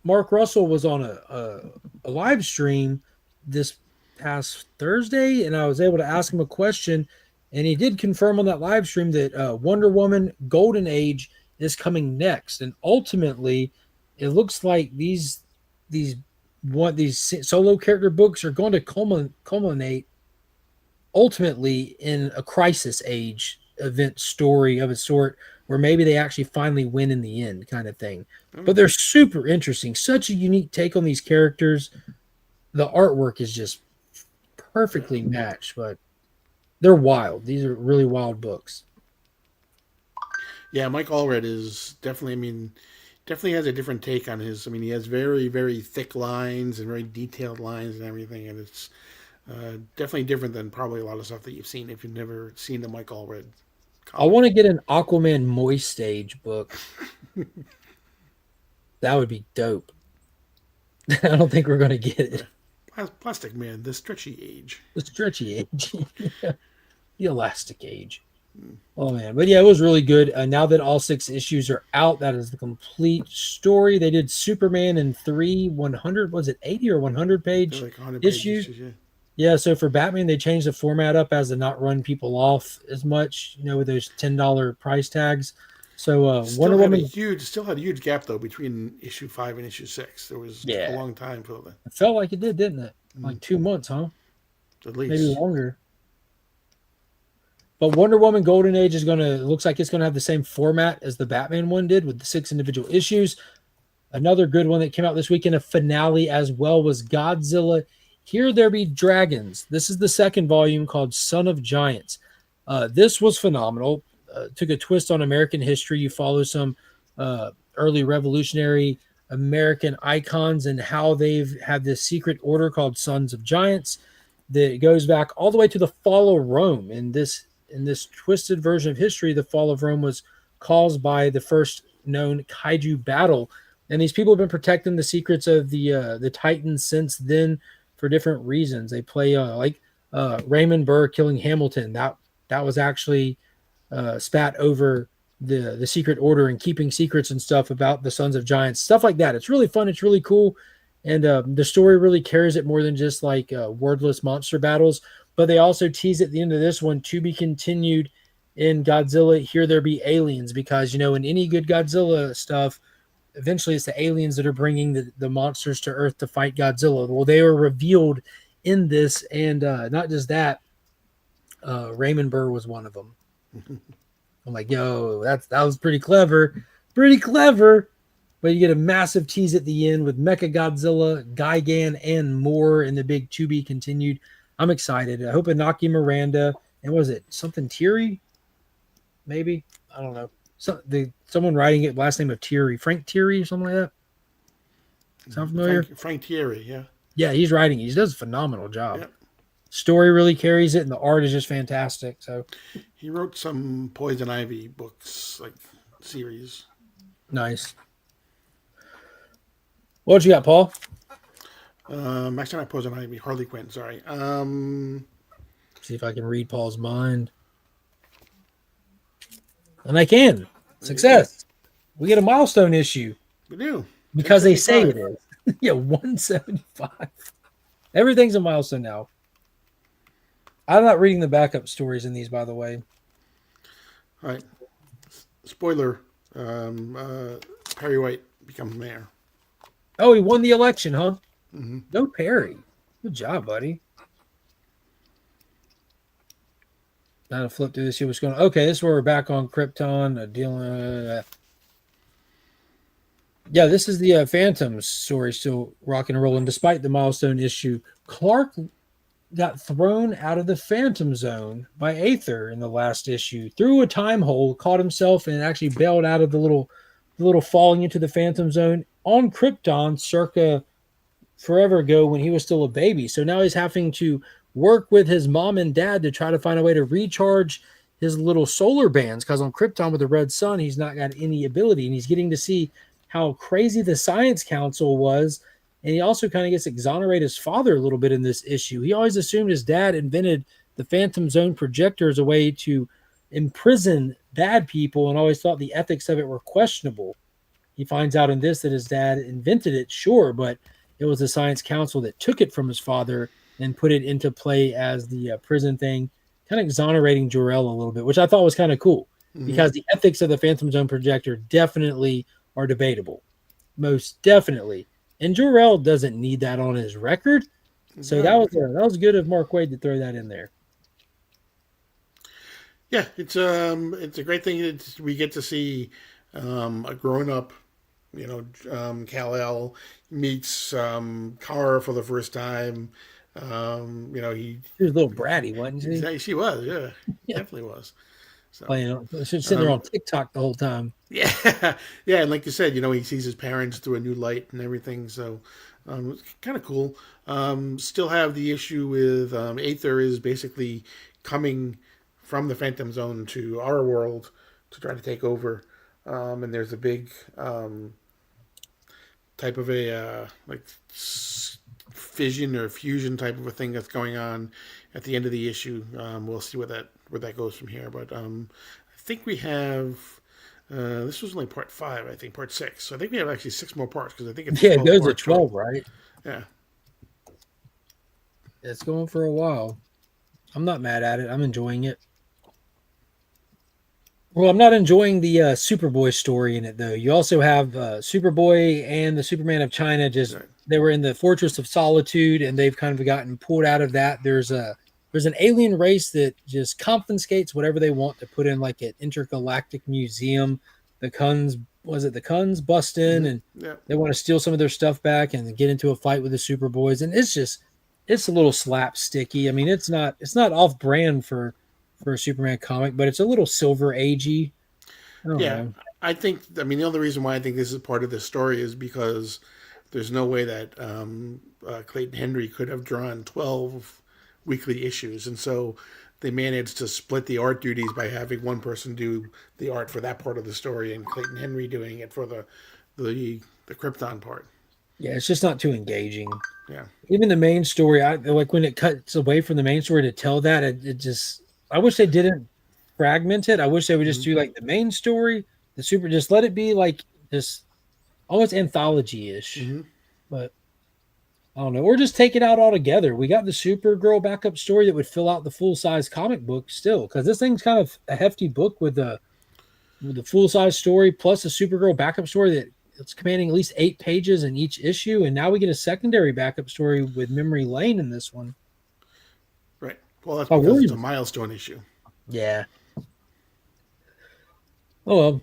Mark Russell was on a live stream this past Thursday, and I was able to ask him a question. And he did confirm on that live stream that Wonder Woman Golden Age is coming next. And ultimately, it looks like these solo character books are going to culminate ultimately in a crisis age event story of a sort where maybe they actually finally win in the end kind of thing. But they're super interesting. Such a unique take on these characters. The artwork is just perfectly matched, but they're wild. These are really wild books. Yeah, Mike Allred is definitely. I mean, definitely has a different take on his. I mean, he has very, very thick lines and very detailed lines and everything, and it's definitely different than probably a lot of stuff that you've seen if you've never seen the Mike Allred I comic. want to get an Aquaman Moist Age book. That would be dope. I don't think we're going to get it. Plastic Man, the stretchy age. The stretchy age. The elastic age. Oh, man. But yeah, it was really good. Now that all 6 issues are out, that is the complete story. They did Superman in 100, was it 80 or 100 They're page like 100 issue? pages. Yeah. Yeah, so for Batman, they changed the format up as to not run people off as much, with those $10 price tags. So Wonder Woman, Still had a huge gap though between issue 5 and issue 6. There was took a yeah, long time for the it felt like it did, didn't it? Like 2 months, huh? at Maybe least. longer. But Wonder Woman Golden Age looks like it's gonna have the same format as the Batman one did with the 6 individual issues. Another good one that came out this weekend, a finale as well, was Godzilla Here There Be Dragons. This is the second volume called Son of Giants. This was phenomenal. Took a twist on American history. You follow some early revolutionary American icons and how they've had this secret order called Sons of Giants that goes back all the way to the fall of Rome. In this twisted version of history, the fall of Rome was caused by the first known kaiju battle, and these people have been protecting the secrets of the Titans since then for different reasons. They play like Raymond Burr killing Hamilton. That was actually spat over the secret order and keeping secrets and stuff about the Sons of Giants, stuff like that. It's really fun. It's really cool. And the story really carries it more than just like wordless monster battles. But they also tease at the end of this one to be continued in Godzilla Here There Be Aliens, because, in any good Godzilla stuff, eventually it's the aliens that are bringing the monsters to Earth to fight Godzilla. Well, they were revealed in this. And not just that, Raymond Burr was one of them. I'm like, yo, that was pretty clever. Pretty clever. But you get a massive tease at the end with Mecha Godzilla, Gigan, and more in the big to be continued. I'm excited. I hope Inaki Miranda, and was it something Thierry? Maybe? I don't know. Someone writing it, last name of Thierry. Frank Thierry or something like that? Sound familiar? Frank Thierry, yeah. Yeah, he's writing. He does a phenomenal job. Yep. Story really carries it, and the art is just fantastic. So He wrote some Poison Ivy books, like series. nice. What you got, Paul? Actually, not Poison Ivy, Harley Quinn. Sorry. See if I can read Paul's mind. And I can. Success. We get a milestone issue We do. because they say it 175. is. Yeah, 175. Everything's a milestone now. I'm not reading the backup stories in these, by the way. All right. Spoiler. Perry White becomes mayor. Oh, he won the election, huh? Mm-hmm. Go Perry. Good job, buddy. Now to flip through this, see what's going on. Okay, this is where we're back on Krypton. Dealing. Yeah, this is the Phantom story, still rocking and rolling. Despite the milestone issue, Clark got thrown out of the Phantom Zone by Aether in the last issue. Through a time hole, caught himself and actually bailed out of the little falling into the Phantom Zone on Krypton circa forever ago when he was still a baby. So now he's having to work with his mom and dad to try to find a way to recharge his little solar bands, because on Krypton with the red sun, he's not got any ability, and he's getting to see how crazy the Science Council was. And he also kind of gets exonerate his father a little bit in this issue. He always assumed his dad invented the Phantom Zone projector as a way to imprison bad people and always thought the ethics of it were questionable. He finds out in this that his dad invented it, sure, but it was the Science Council that took it from his father and put it into play as the prison thing. kind of exonerating Jor-El a little bit, which I thought was kind of cool because the ethics of the Phantom Zone projector definitely are debatable, most definitely. And Jor-El doesn't need that on his record, so that was good of Mark Waid to throw that in there. Yeah, it's a great thing that we get to see a grown up, Kal-El meets Kara for the first time. He He was a little bratty, wasn't she? she was, yeah, Yeah. definitely was. So Playing, sitting there on TikTok the whole time. yeah, yeah, and like you said, he sees his parents through a new light and everything. So it's kind of cool. Still have the issue with Aether is basically coming from the Phantom Zone to our world to try to take over. And there's a big type of a fission or fusion type of a thing that's going on at the end of the issue. We'll see where that goes from here. But I think we have. This was only part 5, I think, part 6. So I think we have actually 6 more parts because I think it's it goes to 12, right? Yeah, it's going for a while. I'm not mad at it. I'm enjoying it. Well, I'm not enjoying the Superboy story in it though. You also have Superboy and the Superman of China. They were in the Fortress of Solitude, and they've kind of gotten pulled out of that. There's an alien race that just confiscates whatever they want to put in like an intergalactic museum. The Kuns bust in and they want to steal some of their stuff back and get into a fight with the Superboys, and it's a little slapsticky. I mean, it's not off brand for a Superman comic, but it's a little Silver Agey. Know. I think. The only reason why I think this is part of the story is because there's no way that Clayton Henry could have drawn 12 weekly issues, and so they managed to split the art duties by having one person do the art for that part of the story and Clayton Henry doing it for the Krypton part. Yeah, it's just not too engaging. Yeah, even the main story, I like when it cuts away from the main story to tell that. It just, I wish they didn't fragment it. I wish they would just do like the main story, just let it be like this almost anthology-ish. But I don't know, or just take it out altogether. We got the Supergirl backup story that would fill out the full-size comic book still, because this thing's kind of a hefty book with the full-size story plus a Supergirl backup story that it's commanding at least 8 pages in each issue, and now we get a secondary backup story with Memory Lane in this one. Right. Well, that's because it's a milestone issue. Yeah. Oh, well.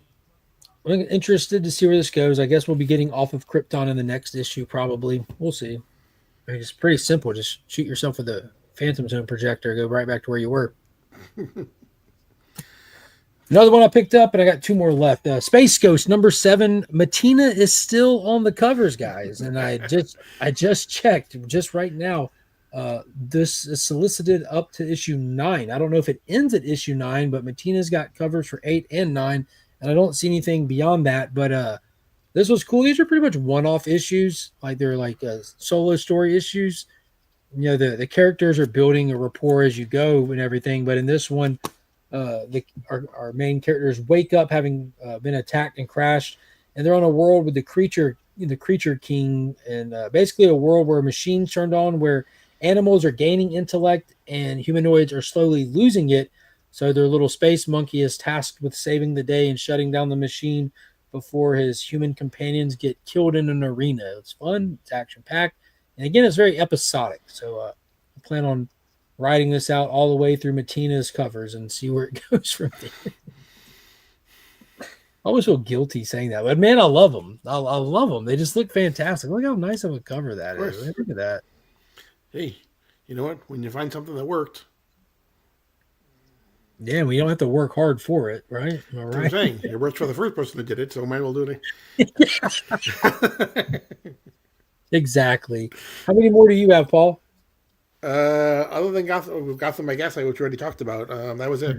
I'm interested to see where this goes. I guess we'll be getting off of Krypton in the next issue, probably. We'll see. It's pretty simple. Just shoot yourself with a Phantom Zone projector, go right back to where you were. Another one I picked up, and I got 2 more left. Space Ghost number 7. Matina is still on the covers, guys, and I just checked just right now. This is solicited up to issue 9. I don't know if it ends at issue 9, but Matina's got covers for 8 and 9, and I don't see anything beyond that. But this was cool. These are pretty much one-off issues, like they're like solo story issues. The characters are building a rapport as you go and everything. But in this one, our main characters wake up having been attacked and crashed, and they're on a world with the creature king, and basically a world where machines turned on, where animals are gaining intellect and humanoids are slowly losing it. So their little space monkey is tasked with saving the day and shutting down the machine before his human companions get killed in an arena. It's fun, it's action-packed, and again, it's very episodic. So I plan on writing this out all the way through Matina's covers and see where it goes from there. I always feel guilty saying that, but man, I love them. I love them. They just look fantastic. Look how nice of a cover that is. Look at that. Hey, you know what? When you find something that worked, yeah, we don't have to work hard for it, right? All right. I'm saying it worked for the first person that did it, so might as well do it. Exactly. How many more do you have, Paul? Other than Gotham by Gaslight, which we already talked about, that was it.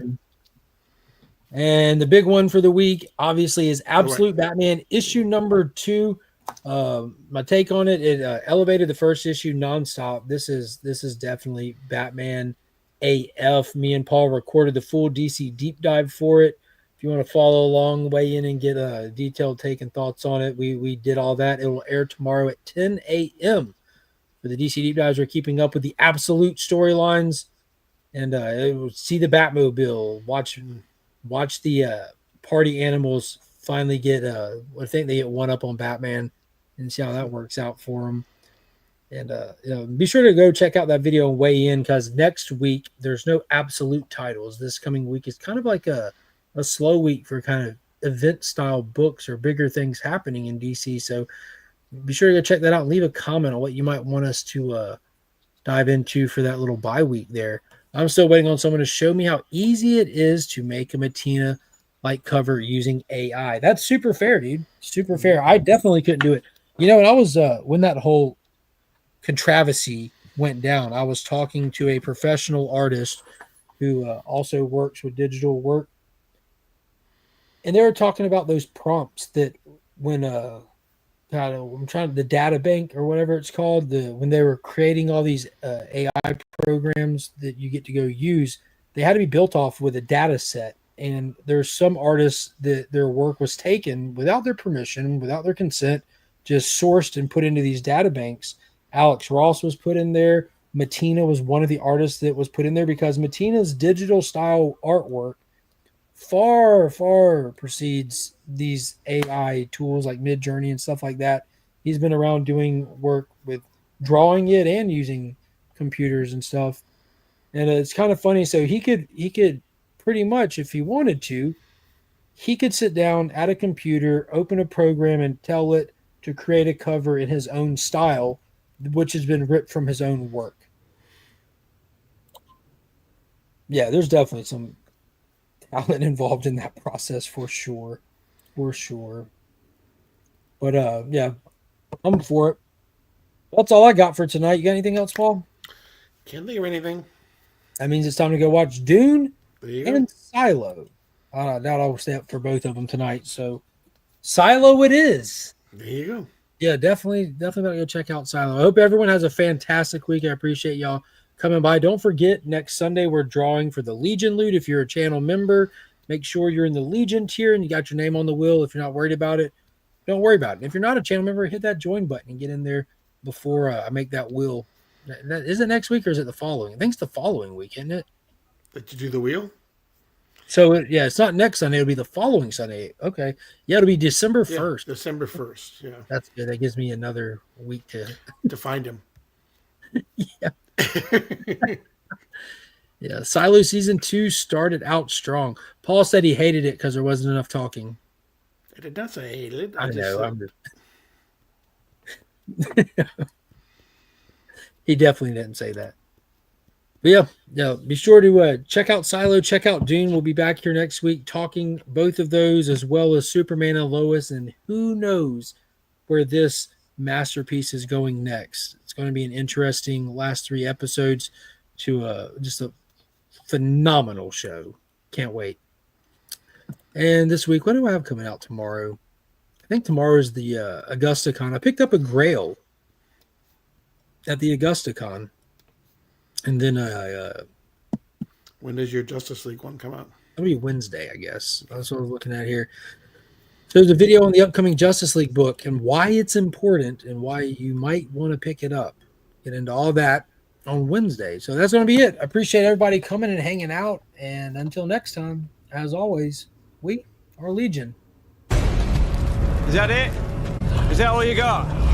And the big one for the week, obviously, is Absolute Batman issue number 2. My take on it elevated the first issue nonstop. This is definitely Batman AF. Me and Paul recorded the full DC deep dive for it. If you want to follow along, weigh in and get a detailed take and thoughts on it, we did all that. It will air tomorrow at 10 a.m. For the DC deep dives, we're keeping up with the Absolute storylines. and see the Batmobile. Watch the party animals finally get. I think they get one up on Batman, and see how that works out for them. And be sure to go check out that video and weigh in, because next week there's no absolute titles. This coming week is kind of like a slow week for kind of event style books or bigger things happening in DC. So be sure to go check that out and leave a comment on what you might want us to dive into for that little bye week there. I'm still waiting on someone to show me how easy it is to make a Matina like cover using AI. That's super fair, dude. Super fair. I definitely couldn't do it. You know, and I was when that whole controversy went down, I was talking to a professional artist who also works with digital work, and they were talking about those prompts that when the data bank or whatever it's called, when they were creating all these AI programs that you get to go use, they had to be built off with a data set. And there's some artists that their work was taken without their permission, without their consent, just sourced and put into these data banks. Alex Ross was put in there. Matina was one of the artists that was put in there, because Matina's digital style artwork far, far precedes these AI tools like Midjourney and stuff like that. He's been around doing work with drawing it and using computers and stuff. And it's kind of funny. So he could pretty much, if he wanted to, he could sit down at a computer, open a program, and tell it to create a cover in his own style, which has been ripped from his own work. Yeah, there's definitely some talent involved in that process for sure. But yeah, I'm for it. That's all I got for tonight. You got anything else, Paul? Can't think of anything. That means it's time to go watch Dune and Go. Silo. I doubt I'll stay up for both of them tonight. So Silo it is. There you go. Yeah, definitely gotta go check out Silo. I hope everyone has a fantastic week. I appreciate y'all coming by. Don't forget, next Sunday we're drawing for the Legion loot. If you're a channel member, make sure you're in the Legion tier and you got your name on the wheel. If you're not worried about it, don't worry about it. If you're not a channel member, hit that join button and get in there before I make that wheel. Is it next week or is it the following? I think it's the following week, isn't it? Did you do the wheel? So it's not next Sunday. It'll be the following Sunday. Okay. Yeah, it'll be December 1st. December 1st. Yeah. That's good. That gives me another week to find him. Yeah. Yeah. Silo season 2 started out strong. Paul said he hated it because there wasn't enough talking. I did not say I hated it. I know. He definitely didn't say that. But yeah, be sure to check out Silo, check out Dune. We'll be back here next week talking both of those, as well as Superman and Lois, and who knows where this masterpiece is going next. It's going to be an interesting last 3 episodes to just a phenomenal show. Can't wait. And this week, what do I have coming out tomorrow? I think tomorrow is the AugustaCon. I picked up a Grail at the AugustaCon. And then when does your Justice League one come out? It'll be Wednesday, I guess. That's what we're looking at here. So there's a video on the upcoming Justice League book and why it's important and why you might want to pick it up. Get into all that on Wednesday. So that's going to be it. I appreciate everybody coming and hanging out. And until next time, as always, we are Legion. Is that it? Is that all you got?